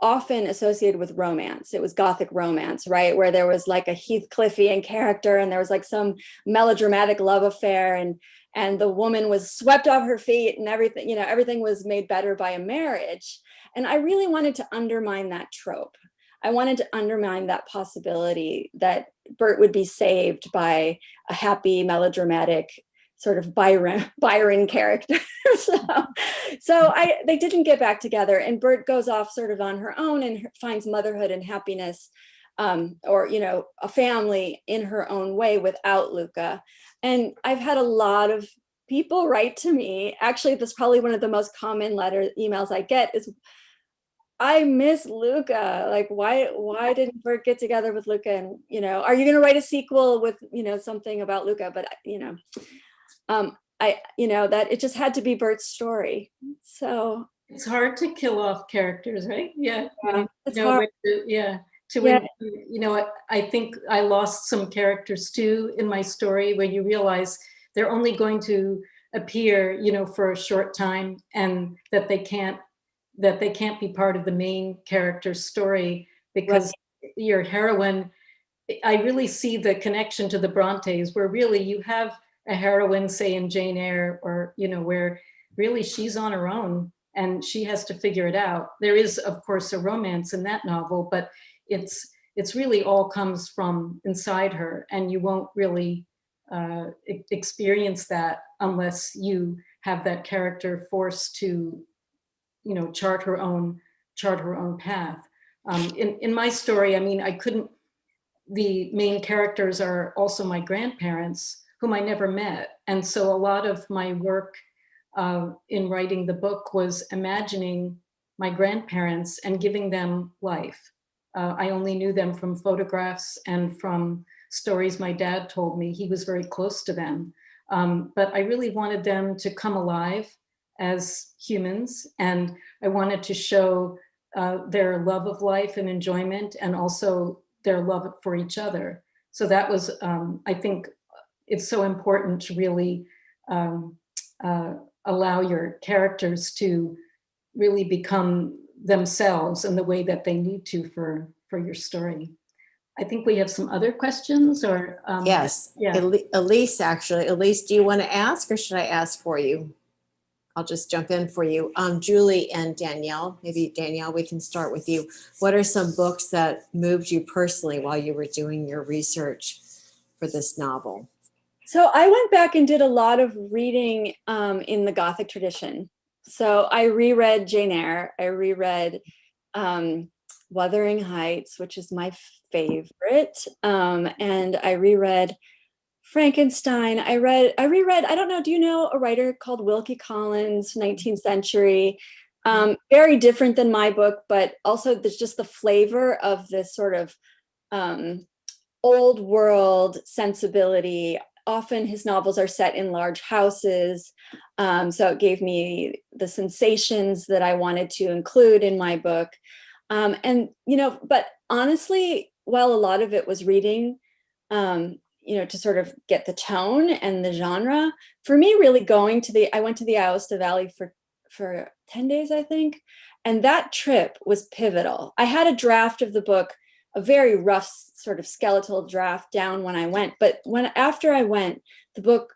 D: often associated with romance. It was Gothic romance, right? Where there was like a Heathcliffian character and there was like some melodramatic love affair and the woman was swept off her feet and everything, you know, everything was made better by a marriage. And I really wanted to undermine that trope. I wanted to undermine that possibility that Bert would be saved by a happy, melodramatic sort of Byron character. so they didn't get back together, and Bert goes off sort of on her own and finds motherhood and happiness, or, you know, a family in her own way without Luca. And I've had a lot of people write to me. Actually, that's probably one of the most common emails I get is, I miss Luca. Like, why didn't Bert get together with Luca? And, you know, are you going to write a sequel with, you know, something about Luca? But, you know, that it just had to be Bert's story. So
B: it's hard to kill off characters, right? Yeah.
D: It's hard.
B: You know, I think I lost some characters too in my story where you realize they're only going to appear, you know, for a short time, and that they can't be part of the main character's story because your heroine, I really see the connection to the Brontes, where really you have a heroine, say in Jane Eyre, or, you know, where really she's on her own and she has to figure it out. There is, of course, a romance in that novel, but it's really all comes from inside her, and you won't really experience that unless you have that character forced to, you know, chart her own path. In my story, I mean, the main characters are also my grandparents, whom I never met. And so a lot of my work in writing the book was imagining my grandparents and giving them life. I only knew them from photographs and from stories my dad told me. He was very close to them. But I really wanted them to come alive as humans. And I wanted to show their love of life and enjoyment, and also their love for each other. So that was, I think it's so important to really allow your characters to really become themselves in the way that they need to for your story. I think we have some other questions, or
A: yes,
B: yeah.
A: Elise, actually. Elise, do you want to ask, or should I ask for you? I'll just jump in for you. Julie and Danielle, maybe Danielle, we can start with you. What are some books that moved you personally while you were doing your research for this novel?
D: So I went back and did a lot of reading in the Gothic tradition. So I reread Jane Eyre. I reread Wuthering Heights, which is my favorite. And I reread Frankenstein. I reread, I don't know, do you know a writer called Wilkie Collins, 19th century? Very different than my book, but also there's just the flavor of this sort of old world sensibility, often his novels are set in large houses. So it gave me the sensations that I wanted to include in my book. And, but honestly, while a lot of it was reading, to sort of get the tone and the genre, for me, really I went to the Aosta Valley for 10 days, I think. And that trip was pivotal. I had a draft of the book, a very rough sort of skeletal draft down when I went, but after I went, the book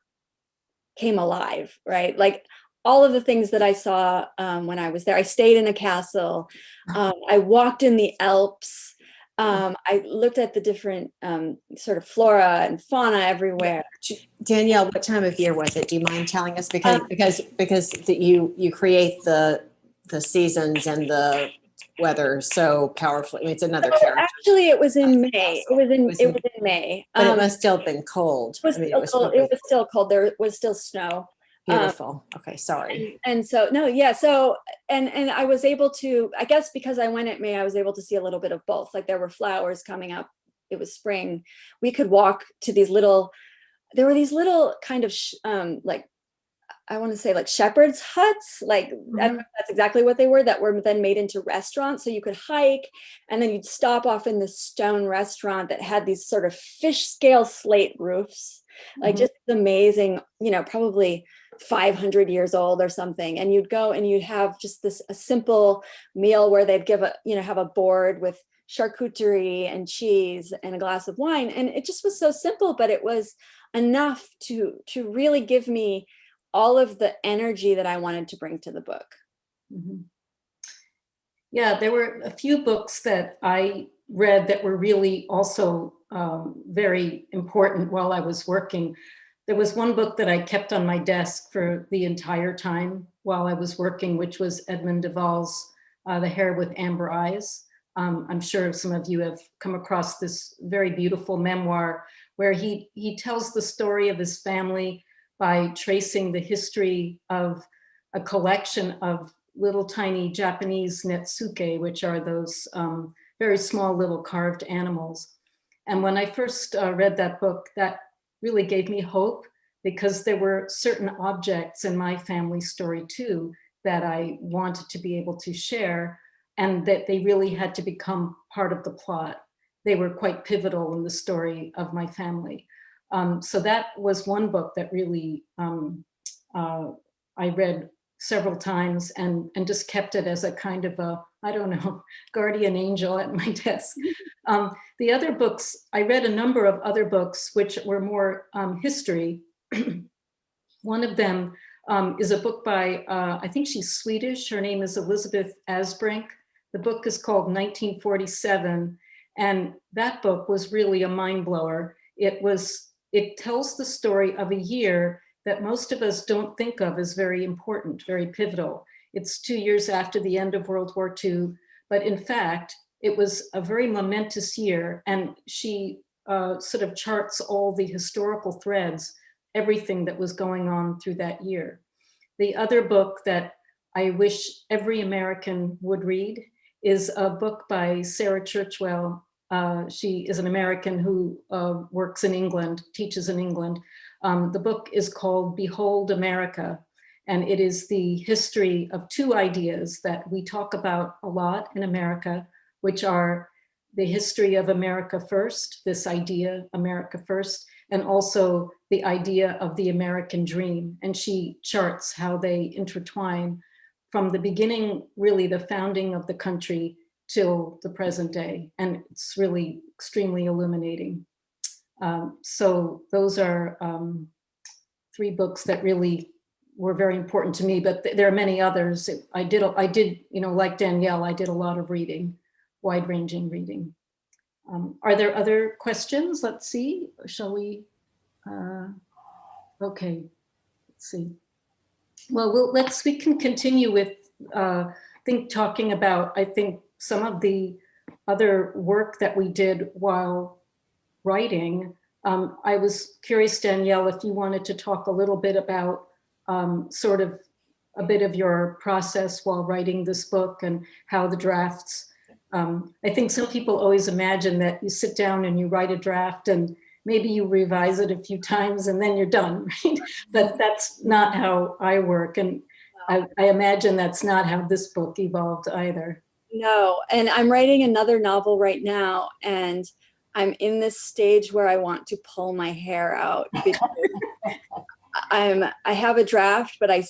D: came alive, right? Like all of the things that I saw when I was there. I stayed in a castle. I walked in the Alps. I looked at the different sort of flora and fauna everywhere.
A: Danielle, what time of year was it? Do you mind telling us? Because you create the seasons and the weather so powerfully. I mean, it's another character.
D: Actually, it was in May. It was in May.
A: But it must still have been cold.
D: It was still cold. There was still snow.
A: Beautiful. Okay, sorry.
D: And so, no, yeah. So, and I was able to, I guess because I went at May, I was able to see a little bit of both. Like there were flowers coming up. It was spring. We could walk to there were these little kind of like, I want to say like shepherd's huts. Like, I don't know if that's exactly what they were, that were then made into restaurants. So you could hike and then you'd stop off in this stone restaurant that had these sort of fish scale slate roofs, like just amazing, probably 500 years old or something. And you'd go and you'd have just a simple meal where they'd have a board with charcuterie and cheese and a glass of wine. And it just was so simple, but it was enough to really give me all of the energy that I wanted to bring to the book.
B: Yeah, there were a few books that I read that were really also very important while I was working. There was one book that I kept on my desk for the entire time while I was working, which was Edmund Duval's The Hare with Amber Eyes. I'm sure some of you have come across this very beautiful memoir where he tells the story of his family by tracing the history of a collection of little tiny Japanese netsuke, which are those very small little carved animals. And when I first read that book, that really gave me hope, because there were certain objects in my family story too that I wanted to be able to share, and that they really had to become part of the plot. They were quite pivotal in the story of my family. So that was one book that really I read several times and just kept it as a kind of a, I don't know, guardian angel at my desk. The other books, I read a number of other books which were more history. One of them is a book by, I think she's Swedish, her name is Elizabeth Asbrink. The book is called 1947, and that book was really a mind blower. It tells the story of a year that most of us don't think of as very important, very pivotal. It's 2 years after the end of World War II, but in fact, it was a very momentous year, and she sort of charts all the historical threads, everything that was going on through that year. The other book that I wish every American would read is a book by Sarah Churchwell. She is an American who works in England, teaches in England. The book is called Behold America, and it is the history of two ideas that we talk about a lot in America, which are the history of America first, this idea, America first, and also the idea of the American dream. And she charts how they intertwine from the beginning, really the founding of the country, till the present day. And it's really extremely illuminating. So those are 3 books that really were very important to me, but there are many others. I did, like Danielle, I did a lot of reading, wide-ranging reading. Are there other questions? Let's see, shall we? Okay, let's see. Well, we can continue with, talking about, I think, some of the other work that we did while writing. I was curious, Danielle, if you wanted to talk a little bit about sort of a bit of your process while writing this book and how the drafts, I think some people always imagine that you sit down and you write a draft and maybe you revise it a few times and then you're done, right? But that's not how I work. And I imagine that's not how this book evolved either.
D: No, and I'm writing another novel right now, and I'm in this stage where I want to pull my hair out because I have a draft, but I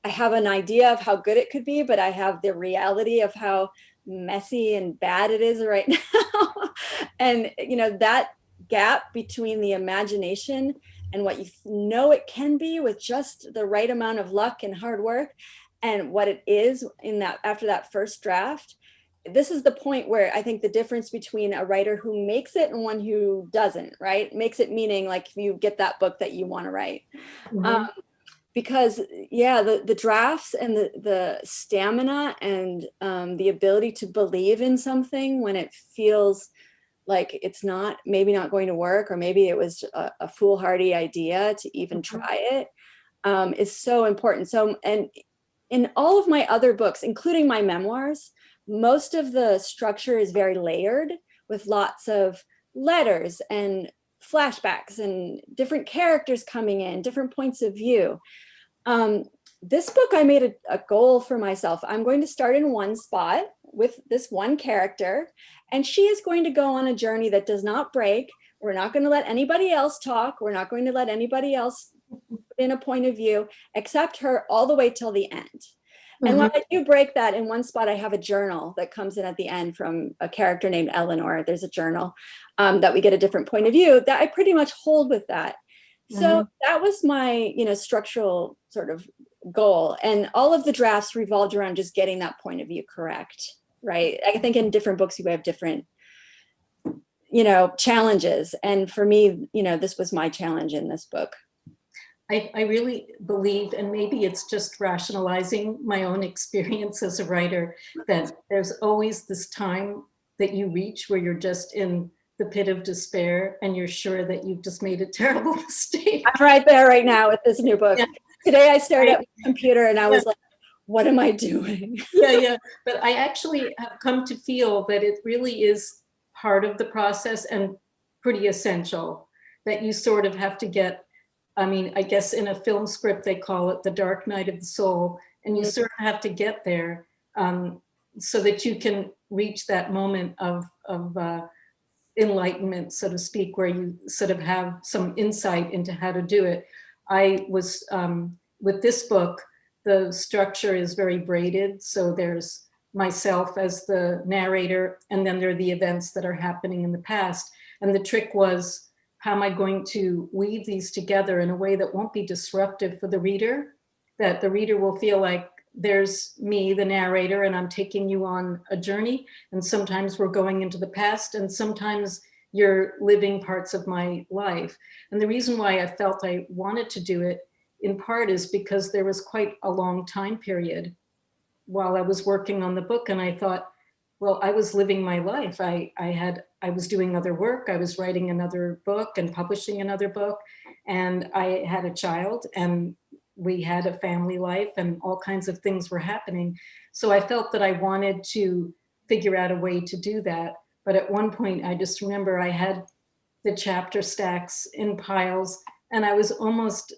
D: have an idea of how good it could be, but I have the reality of how messy and bad it is right now. And you know, that gap between the imagination and what you know it can be with just the right amount of luck and hard work, and what it is in that after that first draft, this is the point where I think the difference between a writer who makes it and one who doesn't, right? Makes it meaning like if you get that book that you want to write.
B: Mhm.
D: Because yeah, the drafts and the stamina and the ability to believe in something when it feels like it's not, maybe not going to work, or maybe it was a foolhardy idea to even try it, is so important. So, and in all of my other books, including my memoirs, most of the structure is very layered with lots of letters and flashbacks and different characters coming in, different points of view. This book, I made a goal for myself. I'm going to start in one spot with this one character, and she is going to go on a journey that does not break. We're not going to let anybody else talk. We're not going to let anybody else put in a point of view except her all the way till the end. And when I do break that in one spot, I have a journal that comes in at the end from a character named Eleanor. There's a journal that we get a different point of view that I pretty much hold with that. So that was my, you know, structural sort of goal. And all of the drafts revolved around just getting that point of view correct, right? I think in different books, you have different, you know, challenges. And for me, you know, this was my challenge in this book.
B: I really believe, and maybe it's just rationalizing my own experience as a writer, that there's always this time that you reach where you're just in the pit of despair and you're sure that you've just made a terrible mistake.
D: I'm right there right now with this new book.
B: Yeah.
D: Today I stared at my computer and I was like, what am I doing?
B: Yeah. But I actually have come to feel that it really is part of the process and pretty essential, that you sort of have to get, I mean, I guess in a film script, they call it the dark night of the soul, and you sort of have to get there so that you can reach that moment of enlightenment, so to speak, where you sort of have some insight into how to do it. I was, with this book, the structure is very braided. So there's myself as the narrator, and then there are the events that are happening in the past. And the trick was, how am I going to weave these together in a way that won't be disruptive for the reader, that the reader will feel like there's me, the narrator, and I'm taking you on a journey. And sometimes we're going into the past, and sometimes you're living parts of my life. And the reason why I felt I wanted to do it in part is because there was quite a long time period while I was working on the book. And I thought, well, I was living my life. I was doing other work. I was writing another book and publishing another book. And I had a child, and we had a family life, and all kinds of things were happening. So I felt that I wanted to figure out a way to do that. But at one point, I just remember I had the chapter stacks in piles, and I was almost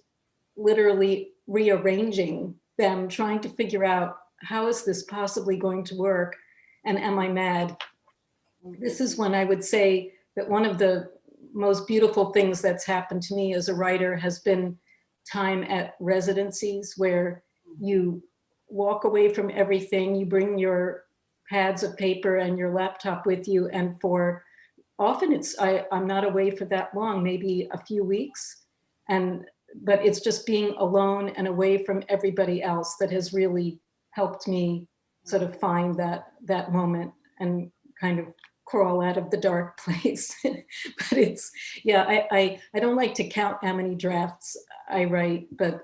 B: literally rearranging them, trying to figure out, how is this possibly going to work? And am I mad? This is when I would say that one of the most beautiful things that's happened to me as a writer has been time at residencies, where you walk away from everything, you bring your pads of paper and your laptop with you, and for often I'm not away for that long, maybe a few weeks, but it's just being alone and away from everybody else that has really helped me sort of find that moment and kind of crawl out of the dark place. But it's, yeah, I don't like to count how many drafts I write, but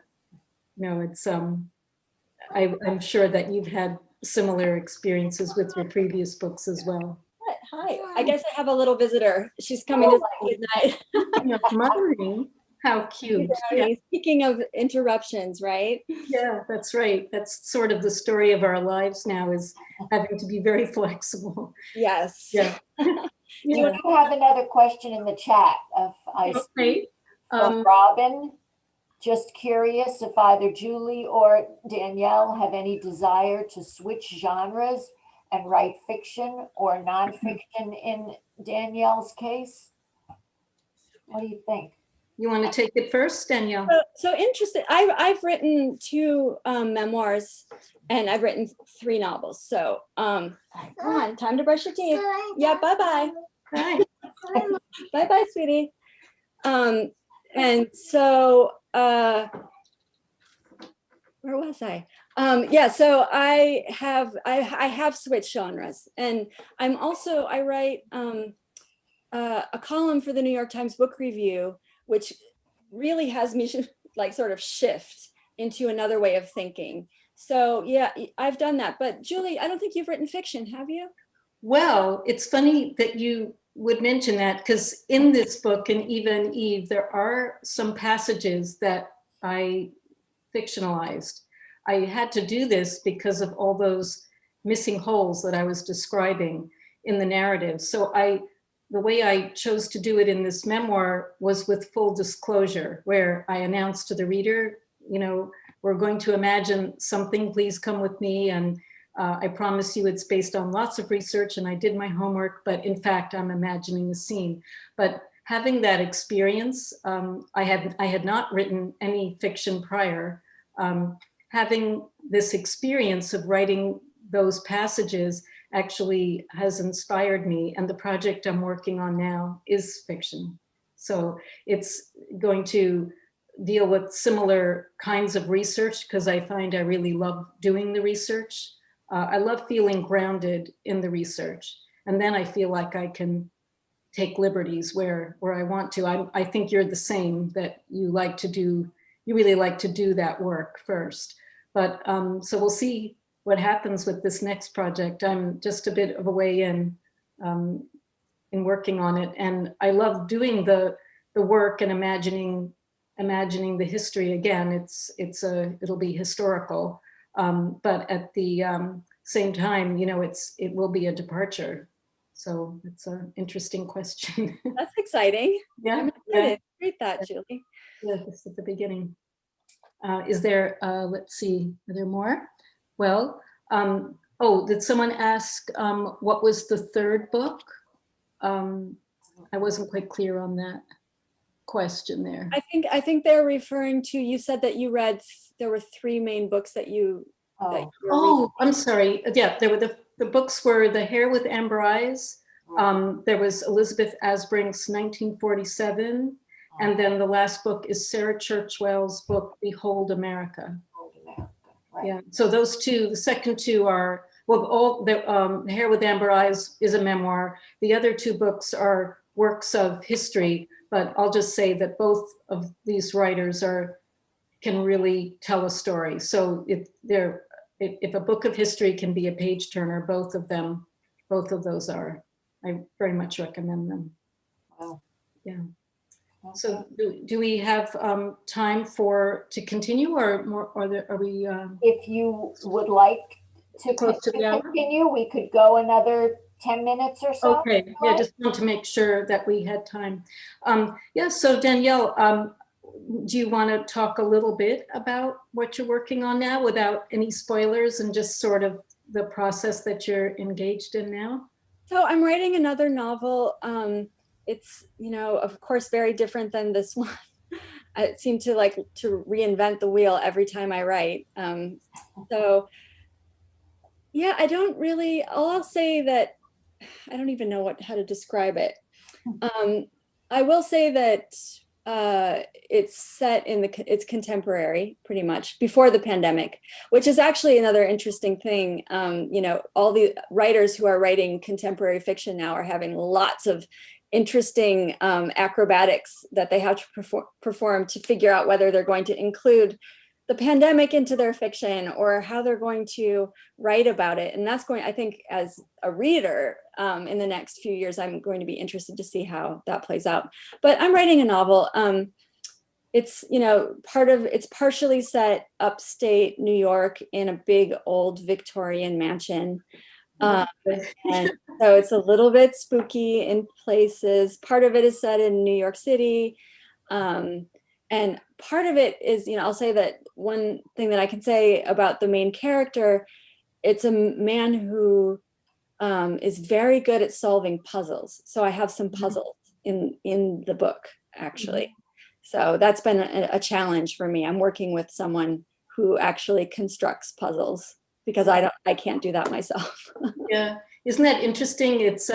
B: no, it's I'm sure that you've had similar experiences with your previous books as well.
D: Hi, I guess I have a little visitor. She's coming to say good night.
B: Mothering, how cute. Yeah.
D: Speaking of interruptions, right?
B: Yeah, that's right. That's sort of the story of our lives now, is having to be very flexible.
D: Yes.
B: Yeah. Yeah.
C: You do have another question in the chat. If I
B: Okay.
C: from Robin, just curious if either Julie or Danielle have any desire to switch genres and write fiction or nonfiction in Danielle's case. What do you think?
B: You want to take it first, Danielle?
D: So interesting. I've written 2 memoirs and I've written 3 novels. So come on, time to brush your teeth. Yeah, bye-bye.
B: Hi.
D: Bye-bye, sweetie. And so where was I? Yeah, so I have switched genres, and I write a column for the New York Times Book Review, which really has me like sort of shift into another way of thinking. So yeah, I've done that. But Julie, I don't think you've written fiction, have you?
B: Well, it's funny that you would mention that, because in this book, in EVA and EVE, there are some passages that I fictionalized. I had to do this because of all those missing holes that I was describing in the narrative. So the way I chose to do it in this memoir was with full disclosure, where I announced to the reader, you know, we're going to imagine something, please come with me. And I promise you it's based on lots of research, and I did my homework, but in fact, I'm imagining the scene. But having that experience, I had not written any fiction prior. Having this experience of writing those passages actually has inspired me, and the project I'm working on now is fiction. So it's going to deal with similar kinds of research, because I find I really love doing the research. I love feeling grounded in the research, and then I feel like I can take liberties where I want to. I think you're the same, that you really like to do that work first. But so we'll see what happens with this next project. I'm just a bit of a way in working on it, and I love doing the work and imagining the history. Again, it'll be historical, but at the same time, you know, it will be a departure. So it's an interesting question.
D: That's exciting.
B: Yeah,
D: Yeah. Read that, Julie.
B: Yeah, just at the beginning. Is there, let's see, are there more? Well, oh, did someone ask what was the third book? I wasn't quite clear on that question there.
D: I think they're referring to, you said that you read, there were 3 main books that you were reading.
B: Oh, I'm sorry. Yeah, there were the books were The Hair with Amber Eyes. There was Elizabeth Asbrink's 1947. And then the last book is Sarah Churchwell's book, Behold America.
C: Right.
B: Yeah, so those 2, the second 2 are, well, The Hair with Amber Eyes is a memoir. The other 2 books are works of history, but I'll just say that both of these writers can really tell a story. So if a book of history can be a page turner, both of those are. I very much recommend them.
C: Wow.
B: Yeah. So do we have time to continue, or more, or are we?
C: If you would like to
B: Close to the hour?
C: continue, we could go another 10 minutes or so.
B: Okay, yeah, just want to make sure that we had time. Yeah, so Danielle, do you want to talk a little bit about what you're working on now without any spoilers, and just sort of the process that you're engaged in now?
D: So I'm writing another novel. It's, you know, of course, very different than this one. I seem to like to reinvent the wheel every time I write. So yeah, I don't really, I'll say that I don't even know how to describe it. I will say that it's set in it's contemporary, pretty much before the pandemic, which is actually another interesting thing. You know, all the writers who are writing contemporary fiction now are having lots of interesting acrobatics that they have to perform to figure out whether they're going to include the pandemic into their fiction or how they're going to write about it. And that's going, I think, as a reader in the next few years, I'm going to be interested to see how that plays out. But I'm writing a novel. It's, you know, it's partially set upstate New York in a big old Victorian mansion. And so it's a little bit spooky in places. Part of it is set in New York City. And part of it is, I'll say that one thing that I can say about the main character, it's a man who is very good at solving puzzles. So I have some puzzles in the book, actually. So that's been a challenge for me. I'm working with someone who actually constructs puzzles because I can't do that myself.
B: Yeah, isn't that interesting? It's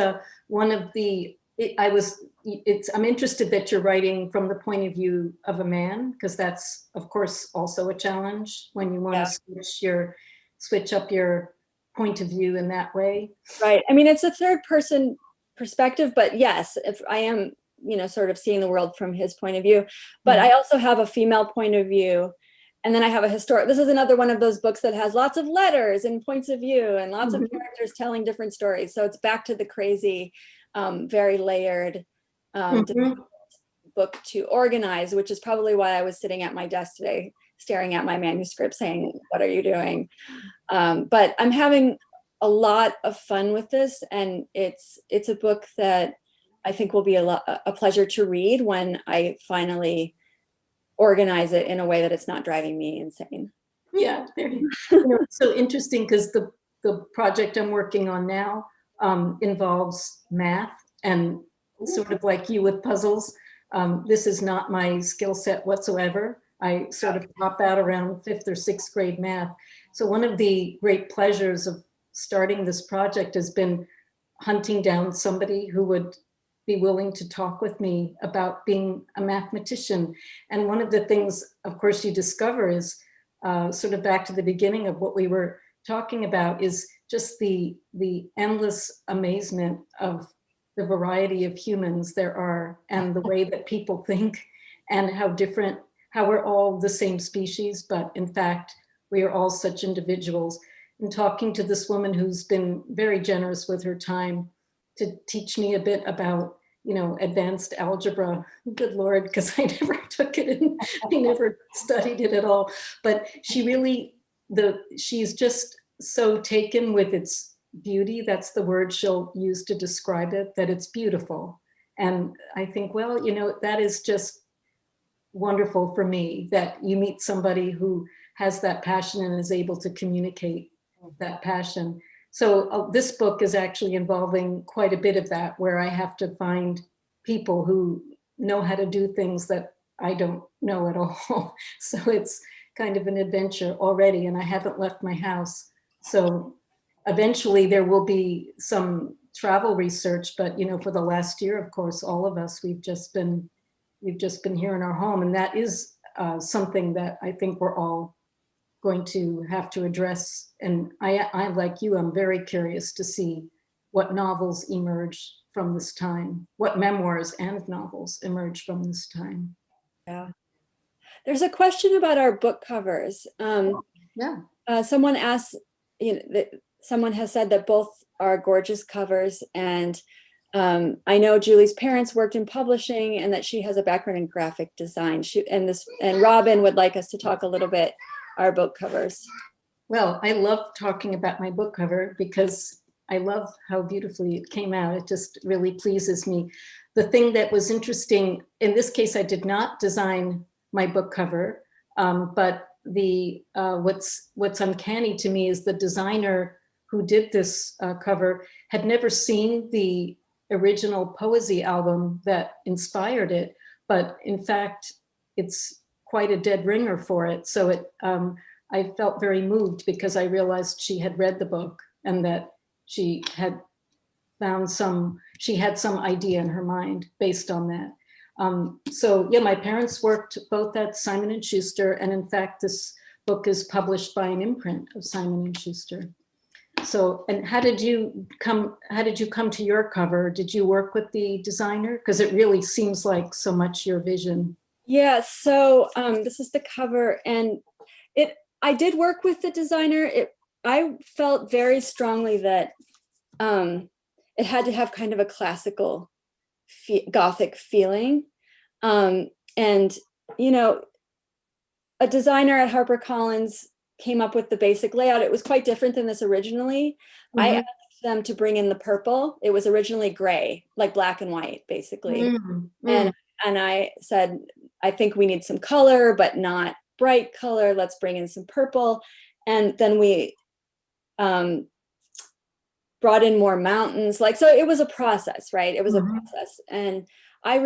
B: one of the, I'm interested that you're writing from the point of view of a man, because that's of course also a challenge when you want to switch up your point of view in that way.
D: Right. I mean, it's a third person perspective, but yes, if I am, sort of seeing the world from his point of view, but I also have a female point of view. And then I have a historic, this is another one of those books that has lots of letters and points of view and lots of characters telling different stories. So it's back to the crazy, very layered book to organize, which is probably why I was sitting at my desk today, staring at my manuscript saying, what are you doing? But I'm having a lot of fun with this. And it's a book that I think will be a pleasure to read when I finally organize it in a way that it's not driving me insane.
B: Yeah, it's so interesting because the project I'm working on now involves math, and sort of like you with puzzles. This is not my skill set whatsoever. I sort of top out around 5th or 6th grade math. So one of the great pleasures of starting this project has been hunting down somebody who would be willing to talk with me about being a mathematician. And one of the things, of course, you discover is sort of back to the beginning of what we were talking about, is just the endless amazement of the variety of humans there are and the way that people think, and how we're all the same species, but in fact, we are all such individuals. And talking to this woman who's been very generous with her time to teach me a bit about, advanced algebra, good Lord, because I never took it and I never studied it at all. But she's just so taken with its beauty. That's the word she'll use to describe it, that it's beautiful. And I think, well, that is just wonderful for me, that you meet somebody who has that passion and is able to communicate that passion. So this book is actually involving quite a bit of that, where I have to find people who know how to do things that I don't know at all. So it's kind of an adventure already, and I haven't left my house. So eventually there will be some travel research, but for the last year, of course, all of us, we've just been here in our home, and that is something that I think we're all going to have to address. And I like you, I'm very curious to see what novels emerge from this time, what memoirs and novels emerge from this time.
D: Yeah. There's a question about our book covers. Someone asked, someone has said that both are gorgeous covers, and I know Julie's parents worked in publishing and that she has a background in graphic design. And Robin would like us to talk a little bit our book covers.
B: Well, I love talking about my book cover because I love how beautifully it came out. It just really pleases me. The thing that was interesting, in this case, I did not design my book cover, but what's uncanny to me is the designer who did this cover had never seen the original poesy album that inspired it, but in fact, it's quite a dead ringer for it. So I felt very moved because I realized she had read the book and that she had found she had some idea in her mind based on that. So yeah, my parents worked both at Simon & Schuster, and in fact, this book is published by an imprint of Simon & Schuster. So, and how did you come to your cover? Did you work with the designer? Because it really seems like so much your vision.
D: Yeah, so this is the cover, and I did work with the designer. I felt very strongly that it had to have kind of a classical Gothic feeling. And, a designer at HarperCollins came up with the basic layout. It was quite different than this originally. I asked them to bring in the purple. It was originally gray, like black and white, basically. And I said, I think we need some color, but not bright color. Let's bring in some purple. And then we brought in more mountains. Like, so it was a process, right? It was a process. And I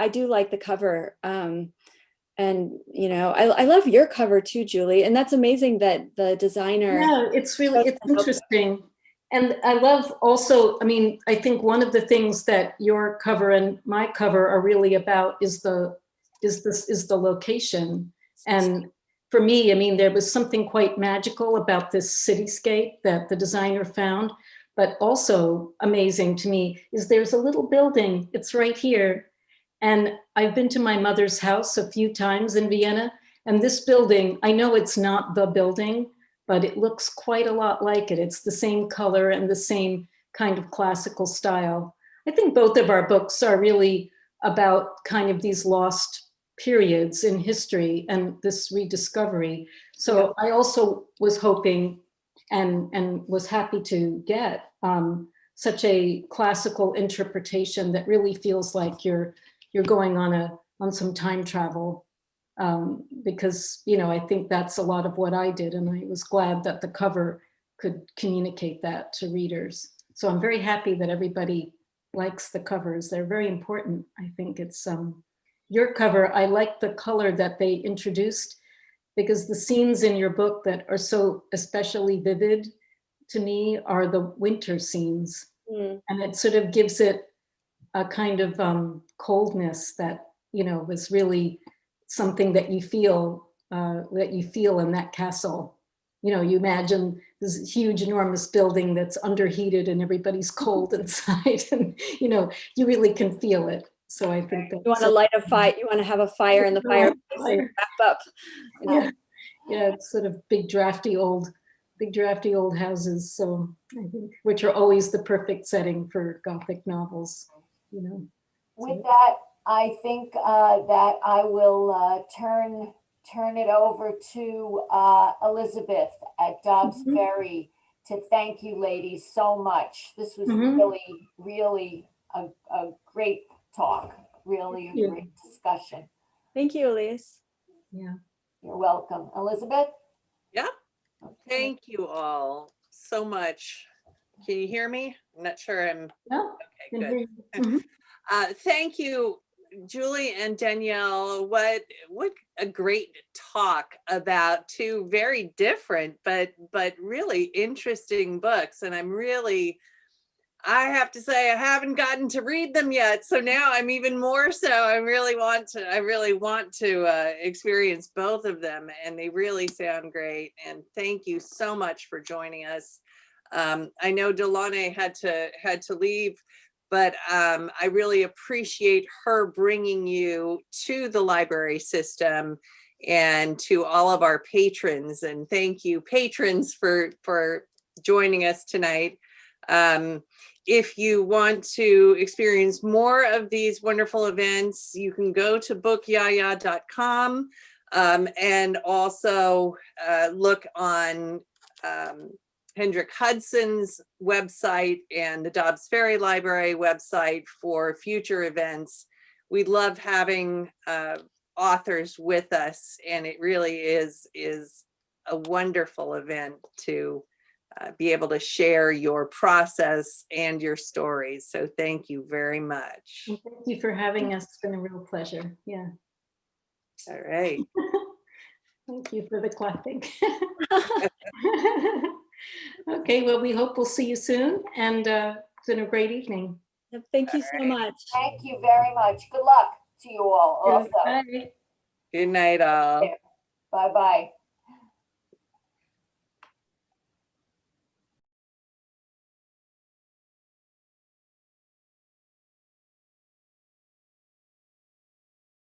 D: do like the cover. And, you know, I love your cover too, Julie. And that's amazing that the designer.
B: Yeah, it's interesting. And I love also, I mean, I think one of the things that your cover and my cover are really about is the location. And for me, I mean, there was something quite magical about this cityscape that the designer found, but also amazing to me is there's a little building, it's right here. And I've been to my mother's house a few times in Vienna, and this building, I know it's not the building, but it looks quite a lot like it. It's the same color and the same kind of classical style. I think both of our books are really about kind of these lost periods in history and this rediscovery. So I also was hoping and was happy to get such a classical interpretation that really feels like you're going on some time travel, because, you know, I think that's a lot of what I did, and I was glad that the cover could communicate that to readers. So I'm very happy that everybody likes the covers. They're very important. I think it's your cover. I like the color that they introduced, because the scenes in your book that are so especially vivid to me are the winter scenes, and it sort of gives it a kind of coldness that, you know, was really something that you feel in that castle. You know, you imagine this huge, enormous building that's underheated and everybody's cold inside, and, you know, you really can feel it. So I think that
D: you want to light a fire, you want to have a fire in the fireplace and wrap up. You know?
B: Yeah, it's sort of big drafty old houses. So I think, which are always the perfect setting for Gothic novels. You know.
C: With that, I think that I will turn it over to Elizabeth at Dobbs Ferry to thank you ladies so much. This was really a great talk, really a great discussion.
D: Thank you, Elise.
B: Yeah.
C: You're welcome. Elizabeth?
E: Yeah.
C: Okay.
E: Thank you all so much. Can you hear me? I'm not sure I'm okay, good. Thank you, Julie and Danielle. What a great talk about two very different but really interesting books. And I have to say, I haven't gotten to read them yet. So now I'm even more so. I really want to experience both of them, and they really sound great. And thank you so much for joining us. I know DeLaune had to leave, but I really appreciate her bringing you to the library system and to all of our patrons. And thank you, patrons, for joining us tonight. If you want to experience more of these wonderful events, you can go to bookyaya.com and also look on Hendrick Hudson's website and the Dobbs Ferry Library website for future events. We love having authors with us, and it really is a wonderful event to be able to share your process and your stories. So thank you very much.
B: Well, thank you for having us. It's been a real pleasure. Yeah.
E: All right.
B: Thank you for the clapping. Okay, well, we hope we'll see you soon, and it's been a great evening.
D: Thank you so much.
C: Thank you very much. Good luck to you all also.
B: Bye.
E: Good night, all.
C: Bye-bye.